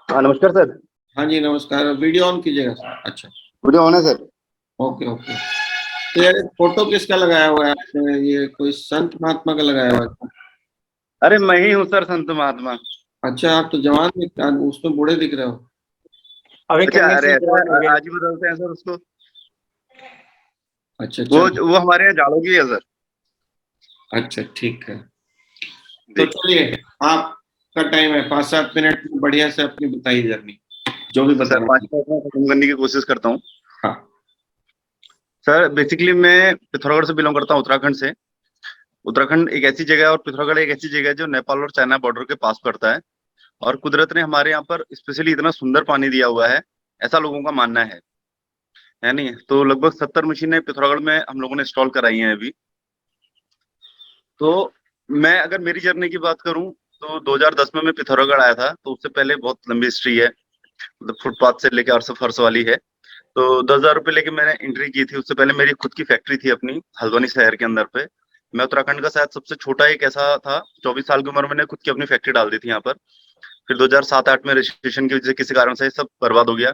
हाँ नमस्कार सर। हाँ जी नमस्कार। वीडियो ऑन कीजिएगा सर। अच्छा। वीडियो ऑन है सर। Okay okay. तो यार फोटो किसका लगाया हुआ है आपने? ये कोई संत महात्मा का लगाया हुआ है? अरे मैं ही हूँ सर, संत महात्मा। अच्छा, आप तो जवान दिख, उसमें बूढ़े दिख रहे हो। अभी अच्छा, कंगन अरे सिंह ऐसा जवान हो गए। आज ही बदलते हैं सर उसको। अच्छा वो चलो। वो हमारे यहाँ झाड़ू की है सर। अच्छा ठीक है। तो जी। चलिए, आपका टाइम है, 5-7 मिनट में बढ़िया से अपनी बताइए जर्नी, जो भी सर बताना पाँच चाहिए। मिनट में खत्म करने की कोशिश करता हूँ। हाँ। सर बेसिकली मैं पिथौरागढ़ से बिलोंग करता हूँ, उत्तराखंड से। उत्तराखंड एक ऐसी जगह है और पिथौरागढ़ एक ऐसी जगह है जो नेपाल और चाइना बॉर्डर के पास पड़ता है। और कुदरत ने हमारे यहाँ पर स्पेशली इतना सुंदर पानी दिया हुआ है, ऐसा लोगों का मानना है नहीं? तो लगभग 70 मशीनें पिथौरागढ़ में हम लोगों ने इंस्टॉल कराई हैं अभी। तो मैं अगर मेरी जर्नी की बात करूं तो 2010 में मैं पिथौरागढ़ आया था, तो उससे पहले बहुत लंबी हिस्ट्री है। मतलब फुटपाथ से लेके अर्श फर्श वाली है। तो 10,000 रुपये लेके मैंने एंट्री की थी। उससे पहले मेरी खुद की फैक्ट्री थी अपनी, हल्द्वानी शहर के अंदर पे। मैं उत्तराखंड का शायद सबसे छोटा एक ऐसा था, 24 साल की उम्र में मैंने खुद की अपनी फैक्ट्री डाल दी थी यहाँ पर। फिर 2007-8 में रजिस्ट्रेशन की वजह से किसी कारण से सब बर्बाद हो गया,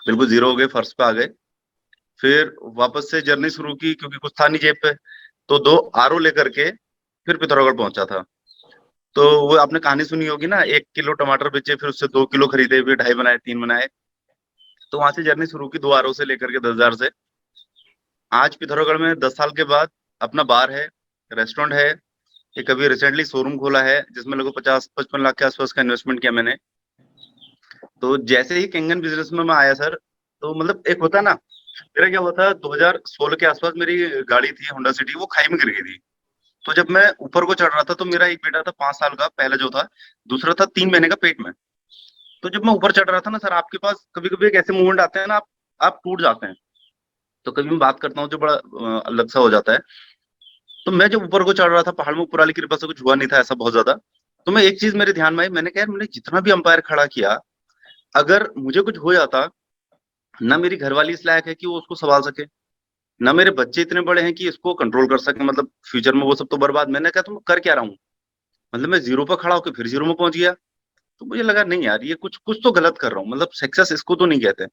बिल्कुल जीरो हो गए, फर्श पे आ गए। फिर वापस से जर्नी शुरू की क्योंकि कुछ था नहीं जेब पे। तो 2 आरओ लेकर के फिर पिथौरागढ़ पहुंचा था। तो वो आपने कहानी सुनी होगी ना, 1 किलो टमाटर बेचे, फिर उससे 2 किलो खरीदे, फिर ढाई बनाए, 3 बनाए। तो वहां से जर्नी शुरू की 2 आरओ से लेकर के 10,000 से। आज पिथौरागढ़ में 10 साल के बाद अपना बार है, रेस्टोरेंट है। एक अभी रिसेंटली शोरूम खोला है जिसमें लगभग 50-55 लाख के आसपास का इन्वेस्टमेंट किया मैंने। तो जैसे ही कैंगन बिजनेस में मैं आया सर, तो मतलब एक होता ना, मेरा क्या हुआ था 2016 के आसपास, मेरी गाड़ी थी होंडा सिटी, वो खाई में गिर गई थी। तो जब मैं ऊपर को चढ़ रहा था तो मेरा एक बेटा था 5 साल का, पहला जो था। दूसरा था 3 महीने का पेट में। तो जब मैं ऊपर चढ़ रहा था ना सर, आपके पास कभी कभी एक ऐसे मूवमेंट आते हैं ना, आप टूट जाते हैं। तो कभी मैं बात करता हूँ जो बड़ा अलग सा हो जाता है। तो मैं जब ऊपर को चढ़ रहा था पहाड़ में, ऊपर वाली कृपा से कुछ हुआ नहीं था ऐसा बहुत ज्यादा। तो मैं एक चीज मेरे ध्यान में आई, मैंने कहा यार मैंने जितना भी अंपायर खड़ा किया, अगर मुझे कुछ हो जाता, ना मेरी घरवाली इस लायक है कि वो उसको संभाल सके, ना मेरे बच्चे इतने बड़े हैं कि इसको कंट्रोल कर सके, मतलब फ्यूचर में वो सब तो बर्बाद। मैंने कहा तुम कर क्या रहा हूँ? मतलब मैं जीरो पर खड़ा होकर फिर जीरो में पहुंच गया। तो मुझे लगा नहीं यार, ये कुछ कुछ तो गलत कर रहा हूँ, मतलब सक्सेस इसको तो नहीं कहते।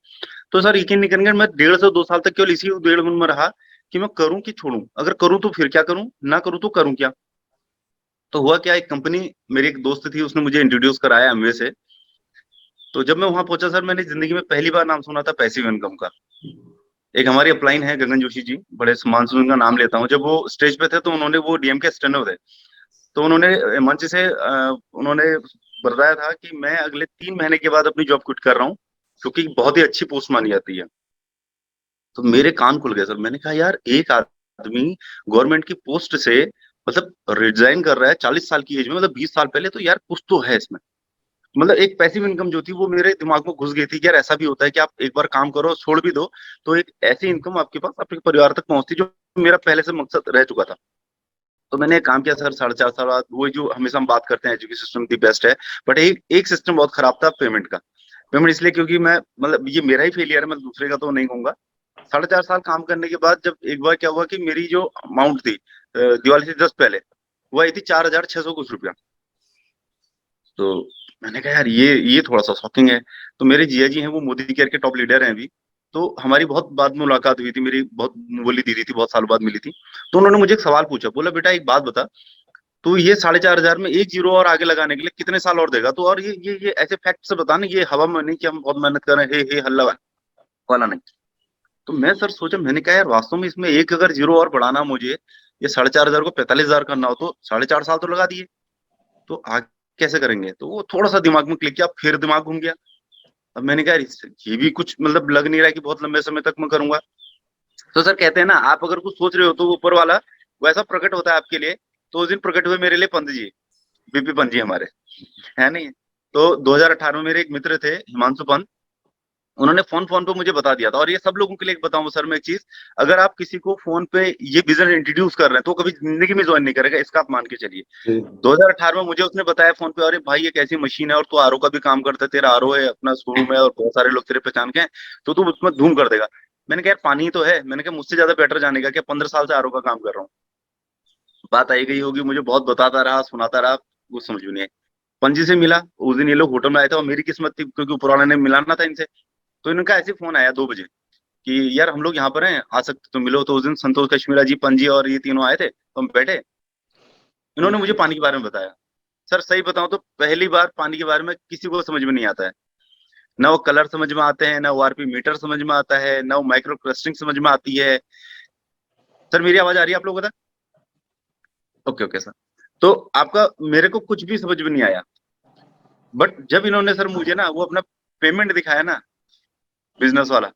तो सर यकीन नहीं करेंगे, मैं 1.5 से 2 साल तक केवल इसी 1.5 में रहा कि मैं करूं कि छोड़ूं, अगर करूं तो फिर क्या करूं, ना करूं तो करूं क्या। तो हुआ क्या, एक कंपनी, मेरी एक दोस्त थी, उसने मुझे इंट्रोड्यूस कराया एमवे से। तो जब मैं वहां पहुंचा सर, मैंने जिंदगी में पहली बार नाम सुना था पैसिव इनकम का। एक हमारी अपलाइन है गगन जोशी जी, बड़े सम्मान से उनका नाम लेता हूँ। जब वो स्टेज पे थे तो उन्होंने, वो डीएम के स्टेनो थे, तो उन्होंने मंच से उन्होंने बताया था कि मैं अगले 3 महीने के बाद अपनी जॉब क्विट कर रहा हूँ, क्योंकि बहुत ही अच्छी पोस्ट मानी जाती है। तो मेरे कान खुल गए सर। मैंने कहा यार, एक आदमी गवर्नमेंट की पोस्ट से मतलब रिजाइन कर रहा है 40 साल की एज में, मतलब 20 साल पहले, तो यार कुछ तो है इसमें। मतलब एक पैसिव इनकम जो थी वो मेरे दिमाग में घुस गई थी कि यार ऐसा भी होता है कि आप एक बार काम करो छोड़ भी दो, तो एक ऐसी इनकम आपके पास आपके परिवार तक पहुंचती, जो मेरा पहले से मकसद रह चुका था। तो मैंने एक काम किया सर, 4.5 साल बाद, वो जो हमेशा हम बात करते हैं एजुकेशन सिस्टम दी बेस्ट है, बट एक एक सिस्टम बहुत खराब था पेमेंट का। पेमेंट इसलिए क्योंकि मैं, मतलब ये मेरा ही फेलियर है, मैं दूसरे का तो नहीं कहूंगा। 4.5 साल काम करने के बाद जब एक बार क्या हुआ कि मेरी जो अमाउंट थी दिवाली से जस्ट पहले, वो आई थी 4,600 कुछ रुपया। तो मैंने कहा यार ये थोड़ा सा शॉकिंग है। तो मेरे जिया जी हैं, वो मोदी केयर के टॉप लीडर हैं अभी। तो हमारी बहुत बाद में मुलाकात हुई थी, मेरी बहुत बोली दीदी थी, बहुत सालों बाद मिली थी। तो उन्होंने मुझे एक सवाल पूछा, बोला बेटा एक बात बता, तो ये 4,500 में एक जीरो और आगे लगाने के लिए कितने साल और देगा? तो और ये ऐसे फैक्ट से बता ना, ये हवा में नहीं कि हम बहुत मेहनत कर रहे हैं, हे हल्ला वाला नहीं। तो मैं सर सोचा, मैंने कहा यार वास्तव में इसमें एक अगर जीरो और बढ़ाना मुझे, ये 4,500 को 45,000 करना हो तो 4.5 साल तो लगा दिए, तो आगे कैसे करेंगे? तो वो थोड़ा सा दिमाग में क्लिक किया, फिर दिमाग घूम गया। अब मैंने कहा यार, ये भी कुछ मतलब लग नहीं रहा है कि बहुत लंबे समय तक मैं करूंगा। तो सर कहते हैं ना, आप अगर कुछ सोच रहे हो तो वो ऊपर वाला वैसा प्रकट होता है आपके लिए। तो उस दिन प्रकट हुए मेरे लिए पंत जी, बीपी पंत जी हमारे, है नहीं? तो 2018 में मेरे एक मित्र थे हिमांशु पंत, उन्होंने फोन फोन पे मुझे बता दिया था। और ये सब लोगों के लिए बताऊं सर मैं एक चीज, अगर आप किसी को फोन पे ये बिजनेस इंट्रोड्यूस कर रहे हैं तो कभी जिंदगी में ज्वाइन नहीं करेगा, इसका आप मान के चलिए। 2018 में मुझे उसने बताया फोन पे, अरे भाई ये कैसी मशीन है, और तू आरओ का भी काम करता है, तेरा आरओ है, अपना शोरूम है, और बहुत सारे लोग तेरे पहचान के हैं, तो तू उसमें धूम कर देगा। मैंने कहा यार पानी ही तो है, मैंने कहा मुझसे ज्यादा बेटर जानेगा क्या, 15 साल से आरओ का काम कर रहा हूँ। बात आई गई होगी, मुझे बहुत बताता रहा, सुनाता रहा, कुछ समझ में नहीं आई। पणजी से मिला उस दिन, ये लोग होटल में आए थे और मेरी किस्मत थी क्योंकि ऊपर वाले ने मिलाना था इनसे। तो इनका ऐसे फोन आया 2 बजे कि यार हम लोग यहाँ पर हैं, आ सकते तो मिलो। तो उस दिन संतोष कश्मीरा जी, पणजी और ये तीनों आए थे, तो हम बैठे। इन्होंने मुझे पानी के बारे में बताया। सर सही बताऊं तो पहली बार पानी के बारे में किसी को समझ में नहीं आता है। ना वो कलर समझ में आते हैं, ना वो आरपी मीटर समझ में आता है, ना वो माइक्रो क्लस्टरिंग समझ में आती है। सर मेरी आवाज आ रही है आप लोगों को? Okay okay sir. तो आपका मेरे को कुछ भी समझ में नहीं आया। बट जब इन्होंने सर मुझे ना वो अपना पेमेंट दिखाया ना, बिजनेस वाला,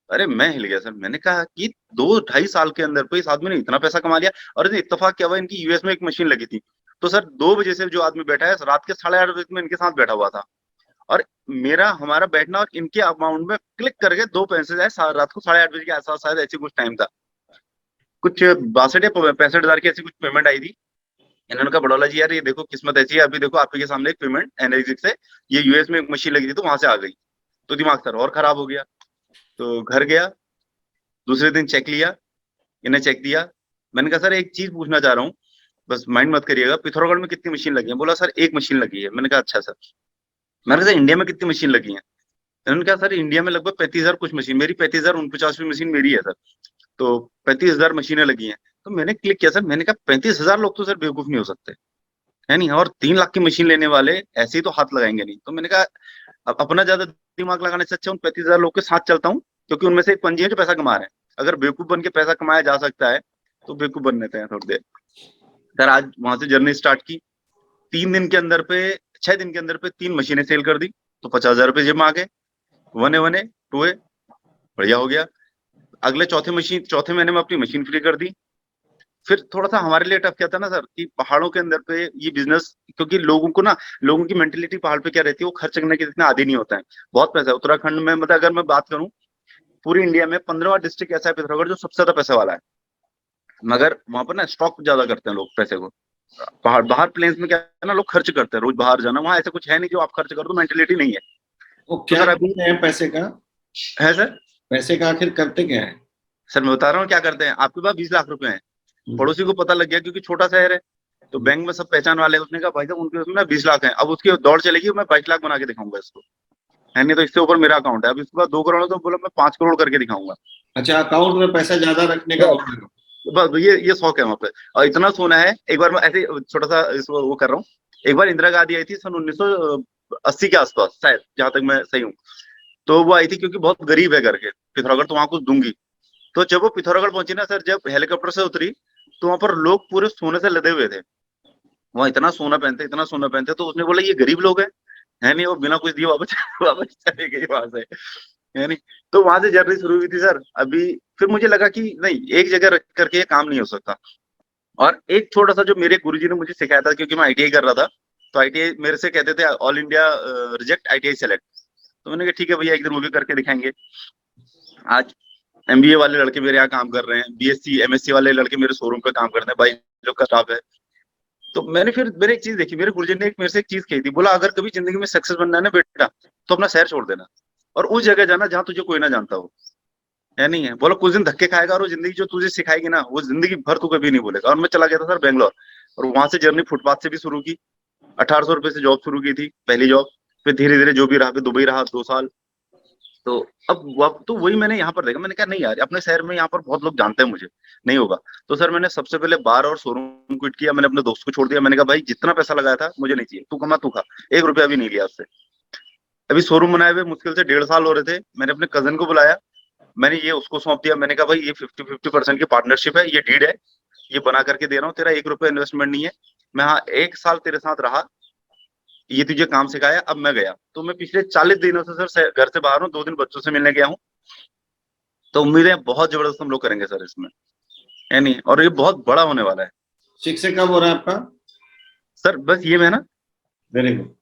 अरे मैं हिल गया सर। मैंने कहा कि 2-2.5 साल के अंदर कोई इस आदमी ने इतना पैसा कमा लिया। और इतने इत्तेफाक क्या हुआ, इनकी यूएस में एक मशीन लगी थी। तो सर 2 बजे से जो आदमी बैठा है, रात के 8:30 बजे में इनके साथ बैठा हुआ था। और मेरा हमारा बैठना और इनके अमाउंट में क्लिक करके 2 पैसे आए रात को 8:30 बजे के आसपास, शायद ऐसी कुछ टाइम था। कुछ 62 या 65 हजार की ऐसी कुछ पेमेंट आई थी। इन्होंने कहा बड़ौला जी यार ये देखो किस्मत ऐसी है, अभी देखो आपके सामने एक पेमेंट एनएक्सिस से, ये यूएस में एक मशीन लगी थी तो वहां से आ गई। तो दिमाग सर और खराब हो गया। तो घर गया, दूसरे दिन चेक लिया, इन्हें चेक दिया। मैंने कहा सर एक चीज पूछना चाह रहा हूँ, बस माइंड मत करिएगा, पिथौरागढ़ में कितनी मशीन लगी है? बोला सर एक मशीन लगी है। मैंने कहा अच्छा सर। मैंने कहा सर इंडिया में कितनी मशीन लगी है? उन्होंने कहा सर इंडिया में लगभग 35,000 कुछ मशीन, मेरी 35,049वीं मशीन मेरी है सर। तो 35,000 मशीनें लगी हैं। तो मैंने क्लिक किया सर, मैंने कहा 35,000 लोग तो सर बेवकूफ नहीं हो सकते, है नहीं? और 3 लाख की मशीन लेने वाले ऐसे ही तो हाथ लगाएंगे नहीं। तो मैंने कहा अब अपना ज्यादा दिमाग लगाने से अच्छा उन 35,000 लोग के साथ चलता हूँ, क्योंकि उनमें से एक पंजी है जो पैसा कमा रहे हैं। अगर बेवकूफ बन के पैसा कमाया जा सकता है तो बेवकूफ बन लेते हैं थोड़ी देर। सर आज वहां से जर्नी स्टार्ट की। 3 दिन के अंदर पे, 6 दिन के अंदर पे 3 मशीनें सेल कर दी। तो 50,000 रुपये जेब में आ गए। वने वने टूए, बढ़िया हो गया। अगले चौथे महीने में अपनी मशीन फ्री कर दी। फिर थोड़ा सा हमारे लिए टफ क्या था ना सर, कि पहाड़ों के अंदर पे ये बिजनेस, क्योंकि लोगों की मेंटेलिटी पहाड़ पे क्या रहती है, वो खर्च करने के इतने आदी नहीं होता है। बहुत पैसा है उत्तराखंड में, मतलब अगर मैं बात करूं पूरी इंडिया में 15वां डिस्ट्रिक्ट ऐसा है पिथौरागढ़ जो सबसे ज्यादा पैसे वाला है। मगर वहां पर ना स्टॉक ज्यादा करते हैं लोग पैसे को। पहाड़ बाहर प्लेन्स में क्या है ना, लोग खर्च करते हैं रोज बाहर जाना, वहां ऐसा कुछ है नहीं जो आप खर्च कर दो, मेंटेलिटी नहीं है। वो तो क्या सर अभी करते हैं पैसे का? है सर। पैसे का आखिर करते क्या है? सर मैं बता रहा हूँ क्या करते हैं। आपके पास 20 लाख रुपए हैं, हम्म, पड़ोसी को पता लग गया क्योंकि छोटा शहर है, तो बैंक में सब पहचान वाले हैं। उसने कहा भाई साहब उनके उसमें ना 20 लाख है। अब उसकी दौड़ चलेगी, मैं 22 लाख बना के दिखाऊंगा इसको, है नहीं? तो इससे ऊपर मेरा अकाउंट है। अब इसके बाद 2 करोड़ है, तो बोला मैं 5 करोड़ करके दिखाऊंगा। अच्छा, अकाउंट में पैसा ज्यादा रखने का बस मतलब? बस ये शौक है वहां पे। और इतना सोना है, एक बार मैं ऐसे ही छोटा सा इसको वो कर रहा हूँ। एक बार इंदिरा गांधी आई थी सन 1980 के आसपास, शायद, जहां तक मैं सही हूँ। तो वो आई थी क्योंकि बहुत गरीब है करके पिथौरागढ़, तो वहां कुछ दूंगी। तो जब वो पिथौरागढ़ पहुंची ना सर, जब हेलीकॉप्टर से उतरी, तो वहां पर लोग पूरे सोने से लदे हुए थे। वहां इतना सोना पहनते, इतना सोना पहनते। तो उसने बोला ये गरीब लोग हैं, है नहीं? वो बिना कुछ दिए वापस वापस चले गए वहां से, है नहीं? तो वहां से जर्नी शुरू हुई थी सर। अभी फिर मुझे लगा कि नहीं, एक जगह रख करके ये काम नहीं हो सकता। और एक छोटा सा जो मेरे गुरुजी ने मुझे सिखाया था, क्योंकि मैं आईटीआई कर रहा था, तो आईटीआई मेरे से कहते थे all India reject, ITI select. तो मैंने कहा ठीक है भैया, एक दिन वो भी करके दिखाएंगे। आज एमबीए वाले लड़के मेरे यहाँ काम कर रहे हैं, बीएससी एमएससी वाले लड़के मेरे शोरूम पे काम करते हैं, 22 लोग का स्टाफ है। तो मैंने एक चीज देखी, मेरे गुरुजी ने मेरे से एक चीज कही थी, बोला अगर कभी जिंदगी में सक्सेस बनना है ना बेटा, तो अपना शहर छोड़ देना और उस जगह जाना जहाँ तुझे कोई ना जानता हो, है नहीं? है बोला कुछ दिन धक्के खाएगा और वो जिंदगी जो तुझे सिखाएगी ना, वो जिंदगी भर तू कभी नहीं भूलेगा। और मैं चला गया था सर बैंगलोर, और वहां से जर्नी फुटपाथ से भी शुरू की। 1800 रुपये से जॉब शुरू की थी, पहली जॉब। फिर धीरे धीरे जो भी रहा, फिर दुबई रहा 2 साल। तो अब तो वही मैंने यहाँ पर देखा। मैंने कहा नहीं यार, अपने शहर में यहाँ पर बहुत लोग जानते हैं मुझे, नहीं होगा। तो सर मैंने सबसे पहले बार और शोरूम क्विट किया। मैंने अपने दोस्त को छोड़ दिया। मैंने कहा भाई जितना पैसा लगाया था मुझे नहीं चाहिए, तू कमा तू खा। 1 रुपया भी नहीं लिया उससे। अभी शोरूम बनाए हुए मुश्किल से 1.5 साल हो रहे थे। मैंने अपने कजन को बुलाया, मैंने ये उसको सौंप दिया। मैंने कहा भाई ये 50-50% की पार्टनरशिप है, ये डीड है, ये बना करके दे रहा हूँ, तेरा 1 रुपया इन्वेस्टमेंट नहीं है। मैं हाँ 1 साल तेरे साथ रहा, ये तुझे काम सिखाया, अब मैं गया। तो मैं पिछले 40 दिनों से सर घर से बाहर हूँ, 2 दिन बच्चों से मिलने गया हूँ। तो उम्मीदें बहुत जबरदस्त हम लोग करेंगे सर इसमें, है नहीं? और ये बहुत बड़ा होने वाला है। शिक्षक कब हो रहा है आपका? सर बस ये मैं ना। Very good,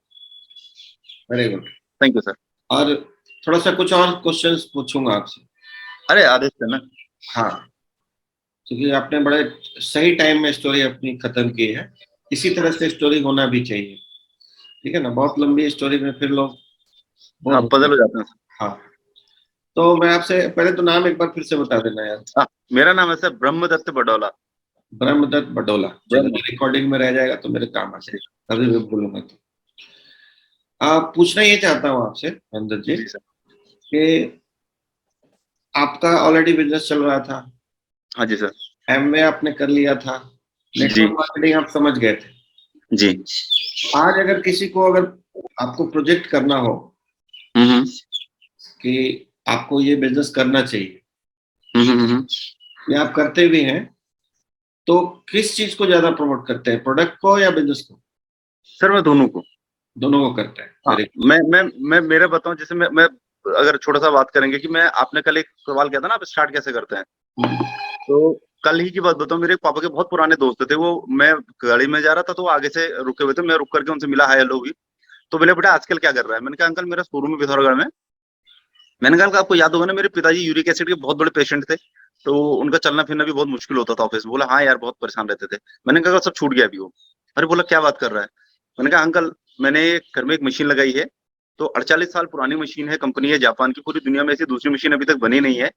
very good. Thank you sir. और थोड़ा सा कुछ और क्वेश्चंस पूछूंगा आपसे। अरे आदेश करना। हाँ, क्योंकि आपने बड़े सही टाइम में स्टोरी अपनी खत्म की है। इसी तरह से स्टोरी होना भी चाहिए, ठीक है ना? बहुत लंबी स्टोरी में फिर लोग बोर हाँ हो पजल जाते हो हैं। जाते हैं हाँ, तो मैं आपसे पहले तो नाम एक बार फिर से बता देना यार। सर। मेरा नाम है सर ब्रह्मदत्त बडौला। ब्रह्मदत्त बडोला। चलो, ब्रह्म ये रिकॉर्डिंग में रह जाएगा तो मेरे काम आ जी। जाएगा, कभी भी भूलूंगा तो। पूछना ये चाहता हूँ आपसे अंदर जी जी सर। कि आपका ऑलरेडी बिजनेस चल रहा था, हाँ जी सर। एमवे आपने कर लिया था, जी नेटवर्क मार्केटिंग आप समझ गए थे। जी। आज अगर किसी को, अगर आपको प्रोजेक्ट करना हो हम्म। कि आपको ये बिजनेस करना चाहिए हम्म। या आप करते भी हैं, तो किस चीज को ज्यादा प्रमोट करते हैं, प्रोडक्ट को या बिजनेस को? सर मैं दोनों को। दोनों को करते हैं, हाँ, वेरी मैं मेरा बताऊं, जैसे मैं अगर छोटा सा बात करेंगे कि मैं, आपने कल एक सवाल किया था ना, आप स्टार्ट कैसे करते हैं, गुड। तो कल ही की बात बताऊं, मेरे पापा के बहुत पुराने दोस्त थे वो, मैं गाड़ी में जा रहा था तो वो आगे से रुके हुए थे, मैं रुक करके उनसे मिला, हाय हेलो भी। तो बोले बेटा आजकल क्या कर रहा है, मैंने कहा अंकल मेरा शोरूम है पिथौरागढ़ में। मैंने कहा आपको याद होगा ना, मेरे पिताजी यूरिक एसिड के बहुत बड़े पेशेंट थे, तो उनका चलना फिरना भी बहुत मुश्किल होता था ऑफिस में। बोला हाँ यार बहुत परेशान रहते थे। मैंने कहा सब छूट गया अभी वो। अरे बोला क्या बात कर रहा है। मैंने कहा अंकल मैंने घर में एक मशीन लगाई है, तो 48 साल पुरानी मशीन है, कंपनी है जापान की, पूरी दुनिया में ऐसी दूसरी मशीन अभी तक बनी नहीं है,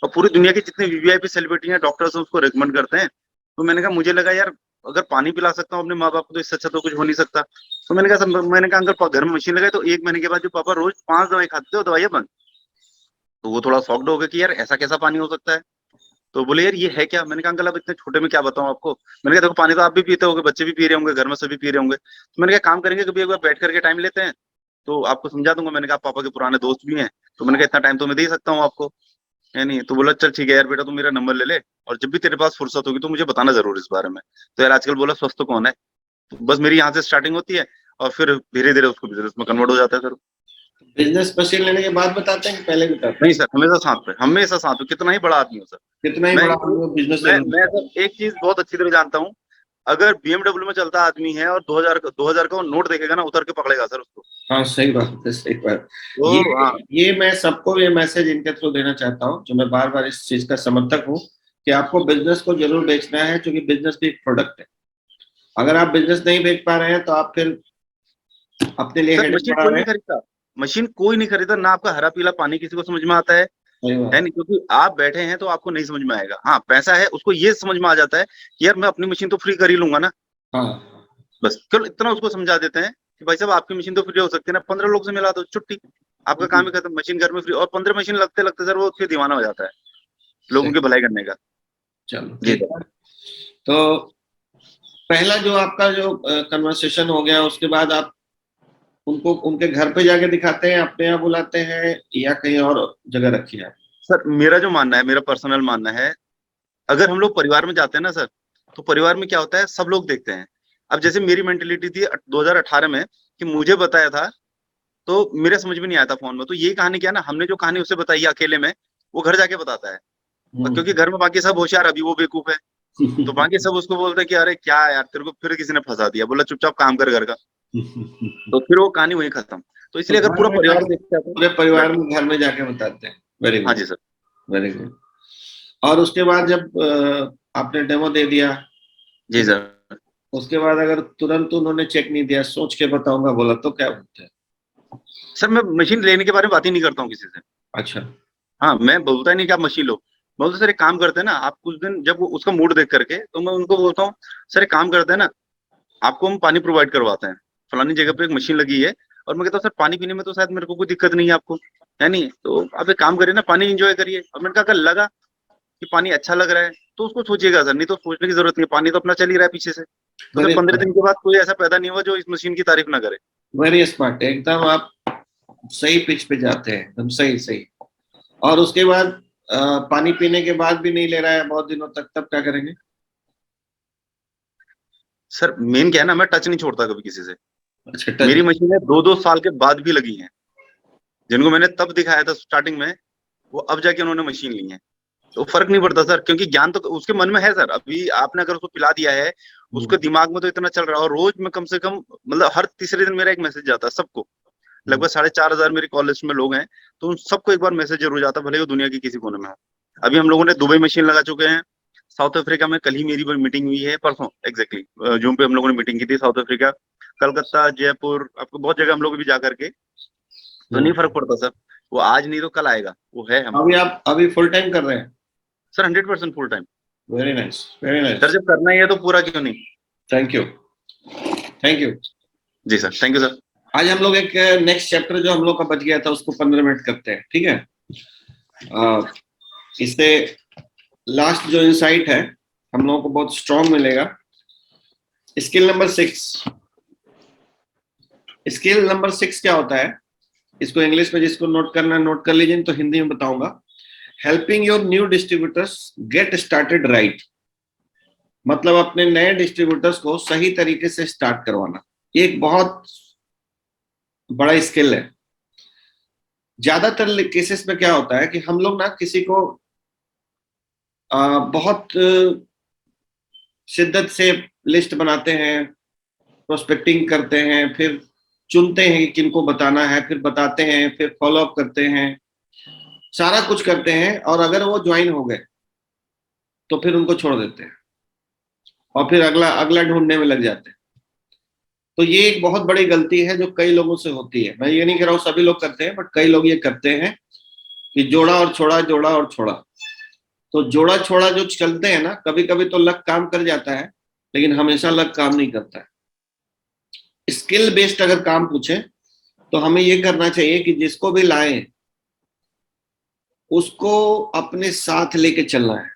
और पूरी दुनिया के जितने वीवीआईपी सेलिब्रिटी हैं डॉक्टर्स हैं उसको रिकमेंड करते हैं। तो मैंने कहा मुझे लगा यार अगर पानी पिला सकता हूँ अपने माँ बाप को तो इससे अच्छा तो कुछ हो नहीं सकता। तो मैंने कहा अंकल घर में मशीन लगाई, तो 1 महीने के बाद जो पापा रोज 5 दवाई खाते थे वो दवाइयां बंद। तो वो थोड़ा शॉक्ड हो गया कि यार ऐसा कैसा पानी हो सकता है। तो बोले यार ये है क्या। मैंने कहा अंकल अब इतने छोटे में क्या बताऊं आपको। मैंने कहा देखो पानी तो आप भी पीते होंगे, बच्चे भी पी रहे होंगे, घर में सभी पी रहे होंगे, तो मैंने कहा काम करेंगे कभी एक बार बैठ करके टाइम लेते हैं, तो आपको समझा दूंगा। मैंने कहा आप पापा के पुराने दोस्त भी हैं, तो मैंने कहा इतना टाइम तो मैं दे ही सकता हूँ आपको, है नहीं। तो बोला चल ठीक है यार बेटा तू मेरा नंबर ले ले, और जब भी तेरे पास फुर्सत होगी तो मुझे बताना जरूर इस बारे में। तो यार आजकल बोला स्वस्थ कौन है। तो बस मेरी यहाँ से स्टार्टिंग होती है, और फिर धीरे धीरे उसको बिजनेस में कन्वर्ट हो जाता है सर। बिजनेस मशीन लेने के बाद बताते हैं कि पहले बताते हैं? नहीं सर, हमेशा साथ पे, हमेशा साथ पे, कितना ही बड़ा आदमी हो सर। कितना ही मैं बड़ा आदमी हो, बिजनेस मैं जरूर मैं बताते सर एक चीज बहुत अच्छी तरह जानता हूँ, अगर बीएमडब्ल्यू में चलता आदमी है और 2000 का वो नोट देखेगा ना, उतर के पकड़ेगा सर उसको। हैं। हाँ सही बात है, सही बात। वो ये हाँ। ये मैं सबको ये मैसेज इनके थ्रू देना चाहता हूँ, जो मैं बार बार इस चीज का समर्थक हूँ, कि आपको बिजनेस को जरूर बेचना है, क्योंकि बिजनेस भी एक प्रोडक्ट है। अगर आप बिजनेस नहीं बेच पा रहे हैं तो आप फिर अपने लिए सर हेडेक मशीन बढ़ा कोई रहे नहीं हैं। खरीदता, मशीन कोई नहीं खरीदता ना, आपका हरा पीला पानी किसी को समझ में आता सही है बात। नहीं, क्योंकि आप बैठे हैं तो आपको नहीं समझ में आएगा। हाँ पैसा है उसको ये समझ में आ जाता है कि यार मैं अपनी मशीन तो फ्री कर ही लूंगा ना। हाँ बस केवल इतना उसको समझा देते हैं कि भाई साहब आपकी मशीन तो फ्री हो सकती है ना, 15 लोग से मिला दो छुट्टी, आपका काम ही खत्म, मशीन घर में फ्री। और 15 मशीन लगते लगते सर वो फिर दीवाना हो जाता है लोगों सही। की भलाई करने का। चलो जी ठीक सर। है। तो पहला जो आपका जो कन्वर्सेशन हो गया, उसके बाद आप उनको उनके घर पे जाके दिखाते हैं, अपने यहाँ बुलाते हैं, या कहीं और जगह रखी है? सर मेरा जो मानना है, मेरा पर्सनल मानना है, अगर हम लोग परिवार में जाते हैं ना सर, तो परिवार में क्या होता है सब लोग देखते हैं। अब जैसे मेरी मेंटेलिटी थी 2018 में कि मुझे बताया था, तो मेरे समझ में नहीं आया था फोन में, तो ये कहानी क्या है ना, हमने जो कहानी उसे बताई है अकेले में, वो घर जाके बताता है। और क्योंकि घर में बाकी सब होशियार, अभी वो बेवकूफ है, तो बाकी सब उसको बोलते हैं कि अरे क्या यार तेरे को फिर किसी ने फंसा दिया, बोला चुपचाप काम कर घर का। तो फिर वो कहानी वहीं खत्म। तो तो इसलिए अगर घर पूरा में परिवार जाके, देखता है तो पूरे परिवार बेटर। में घर में जाके बताते हैं। वेरी हाँ गुड। जी सर। Very good. और उसके बाद जब आपने डेमो दे दिया, जी ठीक है, सर। उसके बाद अगर तुरंत उन्होंने चेक नहीं दिया, सोच के बताऊंगा बोला, तो क्या बोलते हैं? सर मैं मशीन लेने के बारे में बात ही नहीं करता हूँ किसी से। अच्छा। हाँ मैं बोलता ही नहीं कि आप मशीन लो। मैं बोलता सर एक काम करते हैं ना, आप कुछ दिन जब वो उसका मूड देख करके, तो मैं उनको बोलता हूँ सर एक काम करते हैं ना, आपको हम पानी प्रोवाइड करवाते हैं, फलानी जगह पे एक मशीन लगी है, और मैं कहता हूँ सर पानी पीने में तो शायद मेरे को कोई दिक्कत नहीं है आपको, है नहीं, तो आप एक काम करिए ना पानी एंजॉय करिए। और मैंने कहा अगर लगा कि पानी अच्छा लग रहा है तो उसको सोचिएगा सर, नहीं तो सोचने की जरूरत नहीं है, पानी तो अपना चल ही रहा है पीछे से। तो सर वेरी 15 दिन के बाद कोई ऐसा पैदा नहीं हुआ जो इस मशीन की तारीफ ना करे। वेरी स्मार्ट, एकदम आप सही पिच पे जाते हैं, एकदम सही सही। और उसके बाद पानी पीने के बाद भी नहीं ले रहा है बहुत दिनों तक, तब क्या करेंगे? सर मेन क्या है ना, मैं टच नहीं छोड़ता कभी किसी से। अच्छा, टच। मेरी मशीनें 2-2 साल के बाद भी लगी हैं, जिनको मैंने तब दिखाया था स्टार्टिंग में, वो अब जाके उन्होंने मशीन ली है। तो फर्क नहीं पड़ता सर, क्योंकि ज्ञान तो उसके मन में है सर। अभी आपने अगर उसको पिला दिया है, उसके दिमाग में तो इतना चल रहा है, और रोज में कम से कम मतलब हर तीसरे दिन मेरा एक मैसेज जाता है सबको। लगभग 4,500 मेरे कॉलेज में लोग हैं, तो उन सबको एक बार मैसेज जरूर जाता है, भले वो दुनिया की किसी कोने में हो। अभी हम लोगों ने दुबई मशीन लगा चुके हैं, साउथ अफ्रीका में कल ही मेरी मीटिंग हुई है, परसों एग्जैक्टली जूम पे हम लोगों ने मीटिंग की थी, साउथ अफ्रीका, कलकत्ता, जयपुर, आपको बहुत जगह हम लोग भी जा करके। तो नहीं फर्क पड़ता सर, वो आज नहीं तो कल आएगा, वो है अभी हमारा। आप अभी फुल टाइम कर रहे हैं? Sir 100% full time. Very nice, very sir nice. जब करना ही है तो पूरा क्यों नहीं। Thank you. Thank you. जी सर, थैंक यू सर। आज हम लोग एक नेक्स्ट चैप्टर जो हम लोग का बच गया था उसको 15 मिनट करते हैं, ठीक है। इससे लास्ट जो इंसाइट है हम लोगों को बहुत स्ट्रांग मिलेगा। Skill number 6। स्किल नंबर 6 क्या होता है, इसको इंग्लिश में जिसको नोट करना नोट कर लीजिए, तो हिंदी में बताऊंगा। Helping your new distributors get started right, मतलब अपने नए डिस्ट्रीब्यूटर्स को सही तरीके से स्टार्ट करवाना। ये एक बहुत बड़ा स्किल है। ज्यादातर केसेस में क्या होता है कि हम लोग ना किसी को बहुत शिद्दत से लिस्ट बनाते हैं, प्रोस्पेक्टिंग करते हैं, फिर चुनते हैं कि किनको बताना है, फिर बताते हैं, फिर फॉलो अप करते हैं, सारा कुछ करते हैं, और अगर वो ज्वाइन हो गए तो फिर उनको छोड़ देते हैं और फिर अगला अगला ढूंढने में लग जाते हैं। तो ये एक बहुत बड़ी गलती है जो कई लोगों से होती है। मैं ये नहीं कह रहा हूँ सभी लोग करते हैं, बट कई लोग ये करते हैं कि जोड़ा और छोड़ा, जोड़ा और छोड़ा। तो जोड़ा छोड़ा जो चलते हैं ना, कभी कभी तो लक काम कर जाता है, लेकिन हमेशा लक काम नहीं करता है। स्किल बेस्ड अगर काम पूछे तो हमें ये करना चाहिए कि जिसको भी लाए उसको अपने साथ लेके चलना है।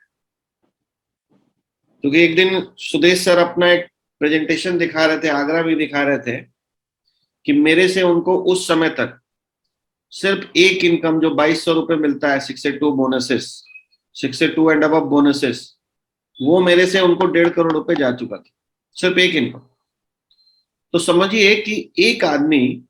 क्योंकि एक दिन सुदेश सर अपना एक प्रेजेंटेशन दिखा रहे थे, आगरा भी दिखा रहे थे, कि मेरे से उनको उस समय तक सिर्फ एक इनकम जो 2200 रुपये मिलता है, 62 बोनसेस, 62 एंड अब बोनसेस, वो मेरे से उनको 1.5 करोड़ रुपए जा चुका था, सिर्फ एक इनकम। तो समझिए कि एक आदमी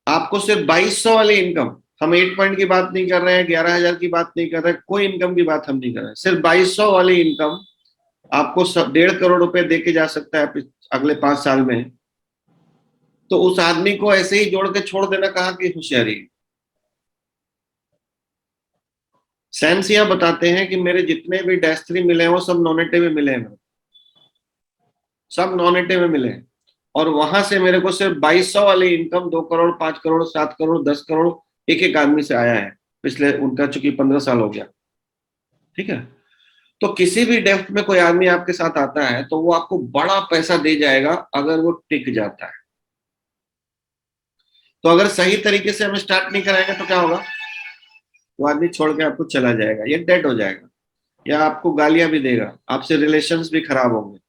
आपको सिर्फ 2200 वाली इनकम, हम 8 पॉइंट की बात नहीं कर रहे हैं, 11,000 की बात नहीं कर रहे हैं, कोई इनकम की बात हम नहीं कर रहे हैं, सिर्फ 2200 वाली इनकम आपको 1.5 करोड़ रुपए दे के जा सकता है अगले 5 साल में। तो उस आदमी को ऐसे ही जोड़ के छोड़ देना कहाँ की होशियारी है। सैनसिया बताते हैं कि मेरे जितने भी -3 मिले हैं वो सब नॉन एटे में मिले हैं, सब नॉन एटे में मिले हैं, और वहां से मेरे को सिर्फ 2200 वाली इनकम 2 करोड़, 5 करोड़, 7 करोड़, 10 करोड़ एक एक आदमी से आया है पिछले, उनका चूंकि 15 साल हो गया, ठीक है। तो किसी भी डेप्थ में कोई आदमी आपके साथ आता है तो वो आपको बड़ा पैसा दे जाएगा अगर वो टिक जाता है। तो अगर सही तरीके से हम स्टार्ट नहीं कराएंगे तो क्या होगा, वो आदमी छोड़ के आपको चला जाएगा, ये डेड हो जाएगा, या आपको गालियां भी देगा, आपसे रिलेशंस भी खराब होंगे।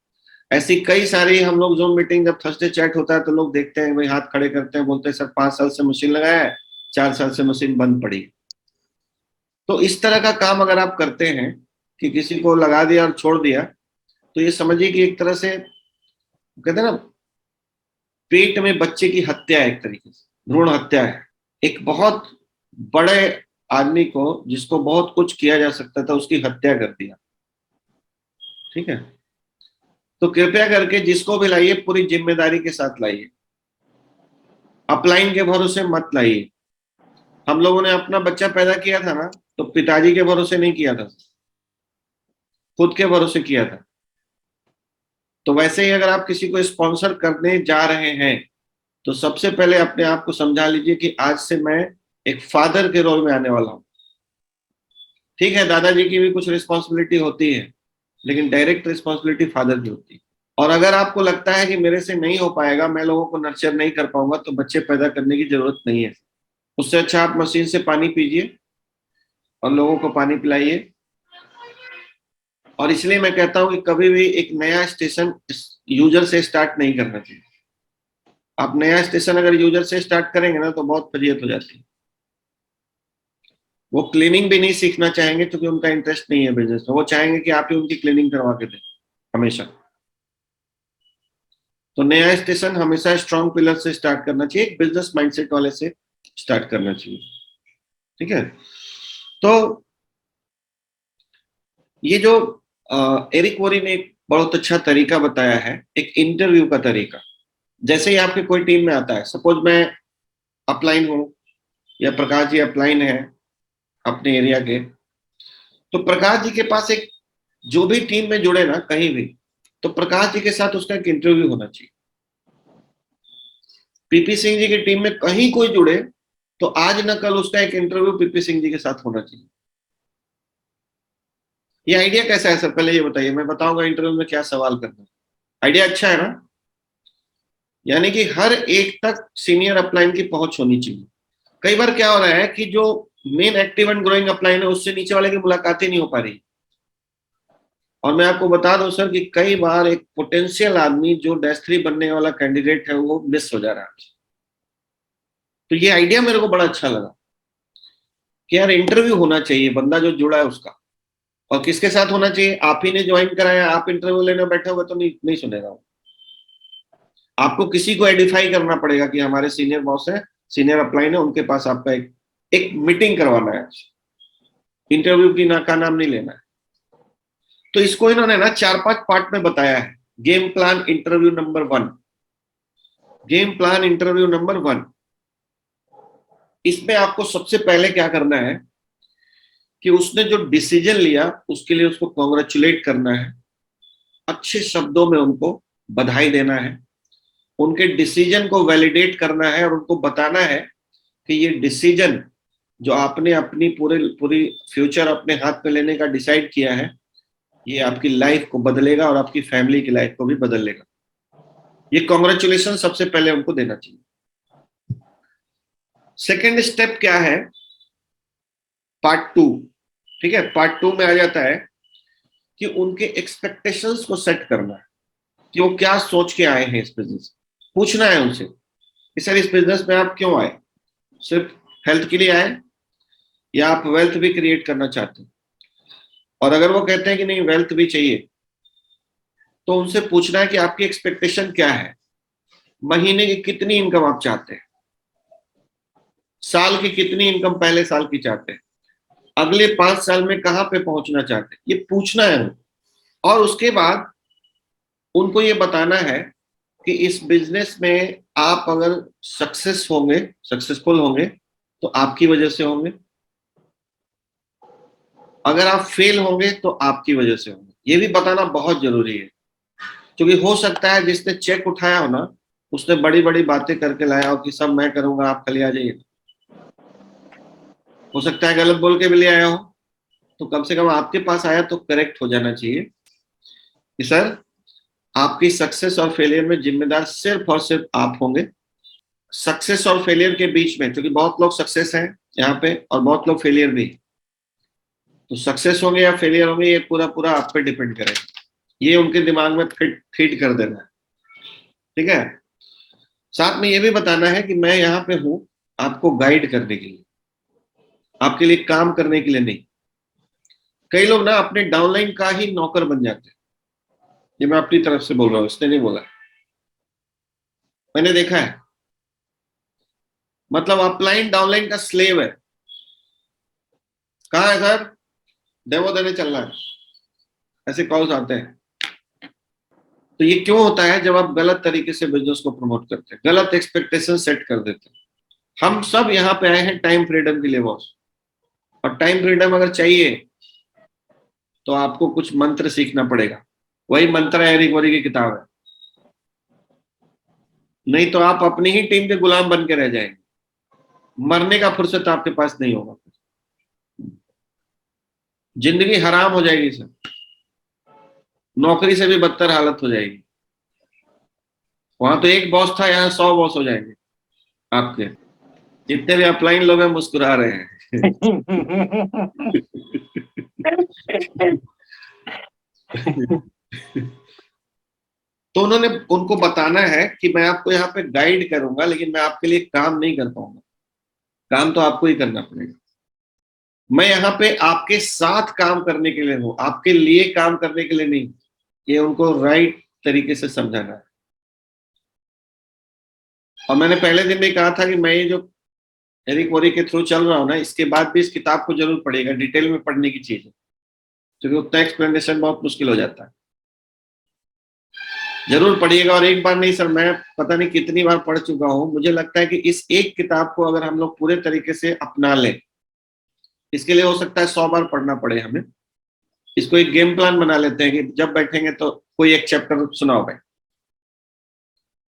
ऐसी कई सारी, हम लोग जूम मीटिंग जब थर्सडे चैट होता है तो लोग देखते हैं, भाई हाथ खड़े करते हैं, बोलते हैं सर 5 साल से मशीन लगाया है, 4 साल से मशीन बंद पड़ी। तो इस तरह का काम अगर आप करते हैं कि किसी को लगा दिया और छोड़ दिया, तो ये समझिए कि एक तरह से कहते हैं ना, पेट में बच्चे की हत्या है, एक तरीके से भ्रूण हत्या है। एक बहुत बड़े आदमी को जिसको बहुत कुछ किया जा सकता था उसकी हत्या कर दिया, ठीक है। तो कृपया करके जिसको भी लाइए पूरी जिम्मेदारी के साथ लाइए, अपलाइन के भरोसे मत लाइए। हम लोगों ने अपना बच्चा पैदा किया था ना, तो पिताजी के भरोसे नहीं किया था, खुद के भरोसे किया था। तो वैसे ही अगर आप किसी को स्पॉन्सर करने जा रहे हैं तो सबसे पहले अपने आप को समझा लीजिए कि आज से मैं एक फादर के रोल में आने वाला हूं। ठीक है, दादाजी की भी कुछ रिस्पॉन्सिबिलिटी होती है, लेकिन डायरेक्ट रिस्पॉन्सिबिलिटी फादर की होती है। और अगर आपको लगता है कि मेरे से नहीं हो पाएगा, मैं लोगों को नर्चर नहीं कर पाऊंगा, तो बच्चे पैदा करने की जरूरत नहीं है। उससे अच्छा आप मशीन से पानी पीजिए और लोगों को पानी पिलाइए। और इसलिए मैं कहता हूं कि कभी भी एक नया स्टेशन यूजर से स्टार्ट नहीं करना चाहिए। आप नया स्टेशन अगर यूजर से स्टार्ट करेंगे ना तो बहुत फजीयत हो जाती है। वो क्लीनिंग भी नहीं सीखना चाहेंगे क्योंकि उनका इंटरेस्ट नहीं है बिजनेस में, वो चाहेंगे कि आप ही उनकी क्लीनिंग करवा के दें हमेशा। तो नया स्टेशन हमेशा स्ट्रॉन्ग पिलर से स्टार्ट करना चाहिए, एक बिजनेस माइंडसेट वाले से स्टार्ट करना चाहिए, ठीक है। तो ये जो एरिक वोरी ने एक बहुत अच्छा तरीका बताया है, एक इंटरव्यू का तरीका। जैसे ही आपके कोई टीम में आता है, सपोज मैं अपलाइन हूं या प्रकाश जी अपलाइन है अपने एरिया के, तो प्रकाश जी के पास एक, जो भी टीम में जुड़े ना कहीं भी, तो प्रकाश जी के साथ उसका एक इंटरव्यू होना चाहिए। पीपी सिंह जी की टीम में कहीं कोई जुड़े तो आज न कल उसका एक इंटरव्यू पीपी सिंह जी के साथ होना चाहिए। ये आइडिया कैसा है सर, पहले ये बताइए, मैं बताऊंगा इंटरव्यू में क्या सवाल करना है। आइडिया अच्छा है ना। यानी कि हर एक तक सीनियर अपलाइन की पहुंच होनी चाहिए। कई बार क्या हो रहा है कि जो men active and growing upline है उससे नीचे वाले की मुलाकात ही नहीं हो पा रही। और मैं आपको बता दूं सर कि कई बार एक पोटेंशियल आदमी जो डैश 3 बनने वाला कैंडिडेट है वो मिस हो जा रहा है। तो ये आइडिया मेरे को बड़ा अच्छा लगा कि यार इंटरव्यू होना चाहिए, बंदा जो जुड़ा है उसका। और किसके साथ होना चाहिए? आप ही ने ज्वाइन कराया, आप इंटरव्यू लेने बैठे हुए तो नहीं सुनेगा वो। आपको किसी को एडिफाई करना पड़ेगा कि हमारे सीनियर बॉस है, सीनियर अपलाइन है, उनके पास आपका एक मीटिंग करवाना है। इंटरव्यू की का नाम नहीं लेना है। तो इसको इन्होंने ना 4-5 पार्ट में बताया है। Game plan interview number 1, game plan interview number 1। इसमें आपको सबसे पहले क्या करना है कि उसने जो डिसीजन लिया उसके लिए उसको कॉन्ग्रेचुलेट करना है, अच्छे शब्दों में उनको बधाई देना है, उनके डिसीजन को वैलिडेट करना है और उनको बताना है कि ये डिसीजन जो आपने अपनी पूरी फ्यूचर अपने हाथ में लेने का डिसाइड किया है, ये आपकी लाइफ को बदलेगा और आपकी फैमिली की लाइफ को भी बदलेगा। ये कॉन्ग्रेचुलेशन सबसे पहले उनको देना चाहिए। सेकेंड स्टेप क्या है? पार्ट 2, ठीक है, पार्ट 2 में आ जाता है कि उनके एक्सपेक्टेशंस को सेट करना है कि वो क्या सोच के आए हैं इस बिजनेस। पूछना है उनसे कि सर इस बिजनेस में आप क्यों आए? सिर्फ हेल्थ के लिए आए या आप वेल्थ भी क्रिएट करना चाहते हैं? और अगर वो कहते हैं कि नहीं वेल्थ भी चाहिए, तो उनसे पूछना है कि आपकी एक्सपेक्टेशन क्या है, महीने की कितनी इनकम आप चाहते हैं, साल की कितनी इनकम पहले साल की चाहते हैं, अगले 5 साल में कहां पे पहुंचना चाहते हैं, ये पूछना है। और उसके बाद उनको ये बताना है कि इस बिजनेस में आप अगर सक्सेसफुल होंगे तो आपकी वजह से होंगे, अगर आप फेल होंगे तो आपकी वजह से होंगे। ये भी बताना बहुत जरूरी है, क्योंकि हो सकता है जिसने चेक उठाया हो ना, उसने बड़ी बड़ी बातें करके लाया हो कि सब मैं करूंगा, आप खाली आ जाइए। हो सकता है गलत बोल के भी ले आया हो, तो कम से कम आपके पास आया तो करेक्ट हो जाना चाहिए कि सर आपकी सक्सेस और फेलियर में जिम्मेदार सिर्फ और सिर्फ आप होंगे। सक्सेस और फेलियर के बीच में, क्योंकि बहुत लोग सक्सेस हैं यहाँ पे और बहुत लोग फेलियर भी, तो सक्सेस होंगे या फेलियर होंगे ये पूरा पूरा आप पे डिपेंड करेगा। ये उनके दिमाग में फीड कर देना है, ठीक है। साथ में ये भी बताना है कि मैं यहाँ पे हूं आपको गाइड करने के लिए, आपके लिए काम करने के लिए नहीं। कई लोग ना अपने डाउनलाइन का ही नौकर बन जाते हैं। ये मैं अपनी तरफ से बोल रहा हूँ, इसने नहीं बोला, मैंने देखा है। मतलब अपलाइन डाउनलाइन का स्लेव है। कहाँ है सर, डेमो देने चल रहा है, ऐसे कॉल्स आते हैं। तो ये क्यों होता है? जब आप गलत तरीके से बिजनेस को प्रमोट करते हैं, गलत एक्सपेक्टेशन सेट कर देते हैं। हम सब यहाँ पे आए हैं टाइम फ्रीडम के लिए बॉस, और टाइम फ्रीडम अगर चाहिए तो आपको कुछ मंत्र सीखना पड़ेगा। वही मंत्र एरिक वरी की किताब है, नहीं तो आप अपनी ही टीम के गुलाम बन के रह जाएंगे। मरने का फुर्सत आपके पास नहीं होगा, जिंदगी हराम हो जाएगी सर, नौकरी से भी बदतर हालत हो जाएगी। वहां तो एक बॉस था, यहाँ 100 बॉस हो जाएंगे आपके। जितने भी अपलाइन लोग हैं मुस्कुरा रहे हैं। तो उन्होंने उनको बताना है कि मैं आपको यहाँ पे गाइड करूंगा, लेकिन मैं आपके लिए काम नहीं कर पाऊंगा, काम तो आपको ही करना पड़ेगा। मैं यहाँ पे आपके साथ काम करने के लिए हूं, आपके लिए काम करने के लिए नहीं। ये उनको राइट तरीके से समझाना है। और मैंने पहले दिन में कहा था कि मैं ये जो एरिक वोरी के थ्रू चल रहा हूँ ना, इसके बाद भी इस किताब को जरूर पढ़िएगा, डिटेल में पढ़ने की चीज है, क्योंकि उतना एक्सप्लेनेशन बहुत मुश्किल हो जाता है। जरूर पढ़िएगा, और एक बार नहीं सर, मैं पता नहीं कितनी बार पढ़ चुका हूँ। मुझे लगता है कि इस एक किताब को अगर हम लोग पूरे तरीके से अपना लें, इसके लिए हो सकता है 100 बार पढ़ना पड़े हमें। इसको एक गेम प्लान बना लेते हैं कि जब बैठेंगे तो कोई एक चैप्टर सुनाओ भाई,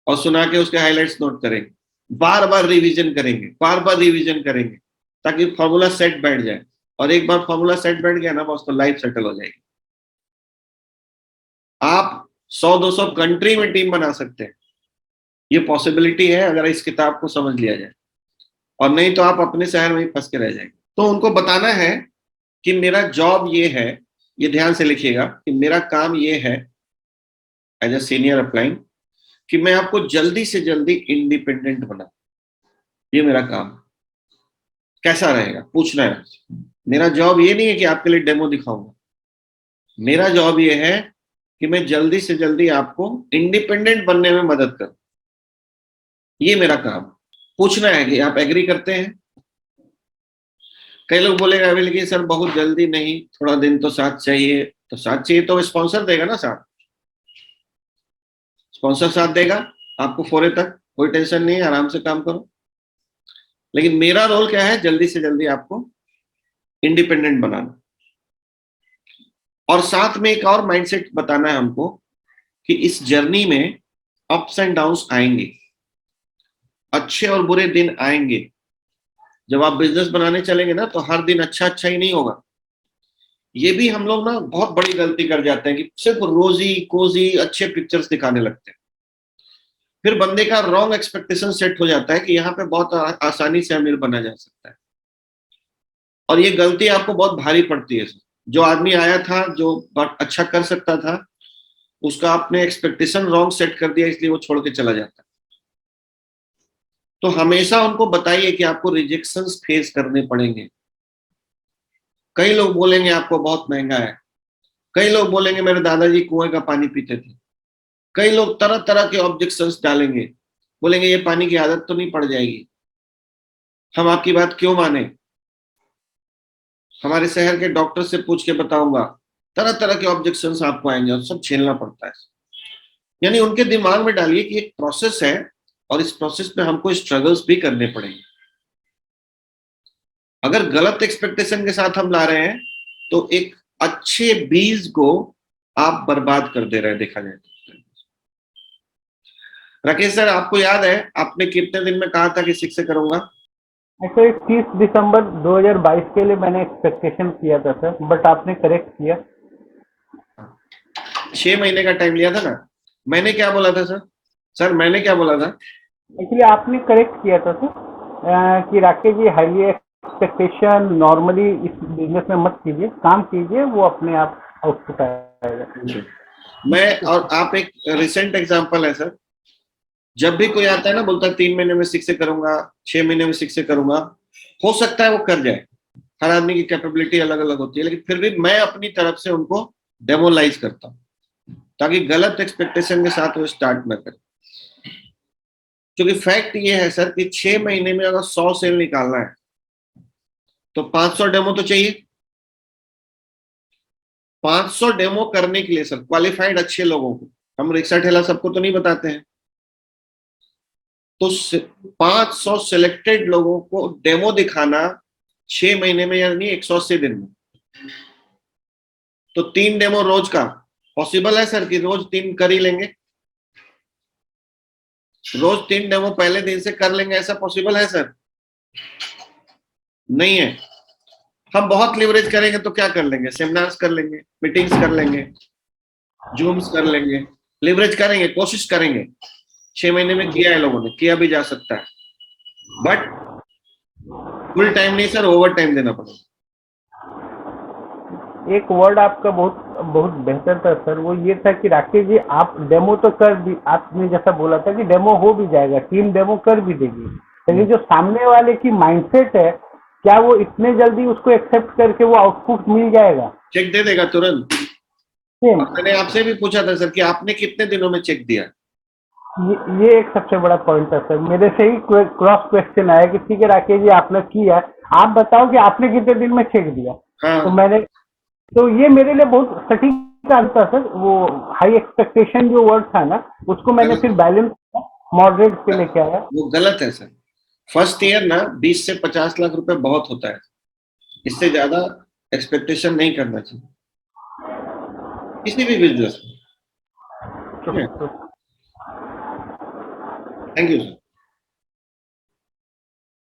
और सुना के उसके हाइलाइट्स नोट करेंगे, बार बार रिवीजन करेंगे, बार बार रिवीजन करेंगे, ताकि फॉर्मूला सेट बैठ जाए। और एक बार फॉर्मूला सेट बैठ गया ना बस, तो लाइफ सेटल हो जाएगी। आप 100-200 कंट्री में टीम बना सकते हैं, ये पॉसिबिलिटी है अगर इस किताब को समझ लिया जाए, और नहीं तो आप अपने शहर में ही फंस के रह जाएंगे। तो उनको बताना है कि मेरा जॉब ये है, ये ध्यान से लिखिएगा कि मेरा काम ये है एज ए सीनियर अप्लाइंग, कि मैं आपको जल्दी से जल्दी इंडिपेंडेंट बना, ये मेरा काम। कैसा रहेगा पूछना है। मेरा जॉब ये नहीं है कि आपके लिए डेमो दिखाऊंगा, मेरा जॉब ये है कि मैं जल्दी से जल्दी आपको इंडिपेंडेंट बनने में मदद करूं, ये मेरा काम। पूछना है कि आप एग्री करते हैं। कई लोग बोलेगा अभी लेकिन सर बहुत जल्दी नहीं, थोड़ा दिन तो साथ चाहिए। तो साथ चाहिए तो स्पॉन्सर देगा ना साथ, स्पॉन्सर साथ देगा आपको फोरे तक, कोई टेंशन नहीं है, आराम से काम करो। लेकिन मेरा रोल क्या है, जल्दी से जल्दी आपको इंडिपेंडेंट बनाना। और साथ में एक और माइंडसेट बताना है हमको कि इस जर्नी में अप्स एंड डाउन्स आएंगे, अच्छे और बुरे दिन आएंगे। जब आप बिजनेस बनाने चलेंगे ना तो हर दिन अच्छा अच्छा ही नहीं होगा। ये भी हम लोग ना बहुत बड़ी गलती कर जाते हैं कि सिर्फ रोजी कोजी अच्छे पिक्चर्स दिखाने लगते हैं। फिर बंदे का रॉन्ग एक्सपेक्टेशन सेट हो जाता है कि यहाँ पे बहुत आसानी से अमीर बना जा सकता है, और ये गलती आपको बहुत भारी पड़ती है। जो आदमी आया था जो अच्छा कर सकता था, उसका आपने एक्सपेक्टेशन रॉन्ग सेट कर दिया, इसलिए वो छोड़ के चला जाता है। तो हमेशा उनको बताइए कि आपको रिजेक्शंस फेस करने पड़ेंगे। कई लोग बोलेंगे आपको बहुत महंगा है, कई लोग बोलेंगे मेरे दादाजी कुएं का पानी पीते थे, कई लोग तरह तरह के ऑब्जेक्शंस डालेंगे, बोलेंगे ये पानी की आदत तो नहीं पड़ जाएगी, हम आपकी बात क्यों माने, हमारे शहर के डॉक्टर से पूछ के बताऊंगा। तरह तरह के ऑब्जेक्शंस आपको आएंगे और सब झेलना पड़ता है। यानी उनके दिमाग में डालिए कि एक प्रोसेस है और इस प्रोसेस में हमको स्ट्रगल्स भी करने पड़ेंगे। अगर गलत एक्सपेक्टेशन के साथ हम ला रहे हैं तो एक अच्छे बीज को आप बर्बाद कर दे रहे हैं, देखा जाए तो। राकेश सर, आपको याद है आपने कितने दिन में कहा था कि शिक्षक करूंगा? ऐसे 30 दिसंबर 2022 के लिए मैंने एक्सपेक्टेशन किया था सर, बट आपने करेक्ट किया। 6 महीने का टाइम लिया था ना। मैंने क्या बोला था सर? सर मैंने क्या बोला था? एक्चुअली आपने करेक्ट किया था सर कि Rakesh ji highly expectation normally इस बिजनेस में मत कीजिए, काम कीजिए, वो अपने आप आउटपुट आएगा। मैं और आप एक रिसेंट एग्जांपल है सर। जब भी कोई आता है ना बोलता है 3 महीने में शिक्षक करूंगा, 6 महीने में शिक्षक करूंगा, हो सकता है वो कर जाए, हर आदमी की कैपेबिलिटी अलग अलग होती है, लेकिन फिर भी मैं अपनी तरफ से उनको डेमोलाइज करता हूँ ताकि गलत एक्सपेक्टेशन के साथ वो स्टार्ट न करें। क्योंकि फैक्ट ये है सर कि 6 महीने में अगर 100 सेल निकालना है तो 500 डेमो तो चाहिए। 500 डेमो करने के लिए सर क्वालिफाइड अच्छे लोगों को, हम रिक्शा ठेला सबको तो नहीं बताते हैं, तो 500 सिलेक्टेड लोगों को डेमो दिखाना 6 महीने में, यानी 180 दिन में। तो 3 डेमो रोज का पॉसिबल है सर कि रोज 3 कर ही लेंगे? रोज 3 डेमो पहले दिन से कर लेंगे, ऐसा पॉसिबल है सर? नहीं है। हम बहुत लिवरेज करेंगे तो क्या कर लेंगे, सेमिनार्स कर लेंगे, मीटिंग्स कर लेंगे, जूम्स कर लेंगे, लिवरेज करेंगे, कोशिश करेंगे। 6 महीने में किया है लोगों ने, किया भी जा सकता है, बट फुल टाइम नहीं सर, ओवर टाइम देना पड़ेगा। एक वर्ड आपका बहुत बहुत बेहतर था सर, वो ये था कि राकेश जी आप डेमो तो कर भी, आपने जैसा बोला था कि डेमो हो भी जाएगा, टीम डेमो कर भी देगी, लेकिन जो सामने वाले की माइंडसेट है, क्या वो इतने जल्दी उसको एक्सेप्ट करके वो आउटपुट मिल जाएगा? चेक दे देगा तुरंत। मैंने आपसे भी पूछा था सर कि आपने कितने दिनों में चेक दिया? ये एक सबसे बड़ा पॉइंट है सर, मेरे से ही क्रॉस क्वेश्चन आया कि ठीक है राकेश जी आपने किया, आप बताओ कि आपने कितने दिन में चेक दिया। हाँ। तो ये मेरे लिए बहुत सटीक आंसर सर। वो हाई एक्सपेक्टेशन जो वर्ड था ना, उसको मैंने फिर बैलेंस मॉडरेट पे लेके आया। वो गलत है सर। फर्स्ट ईयर ना 20 से 50 लाख रुपए बहुत होता है, इससे ज्यादा एक्सपेक्टेशन नहीं करना चाहिए किसी भी बिजनेस में। Thank you sir.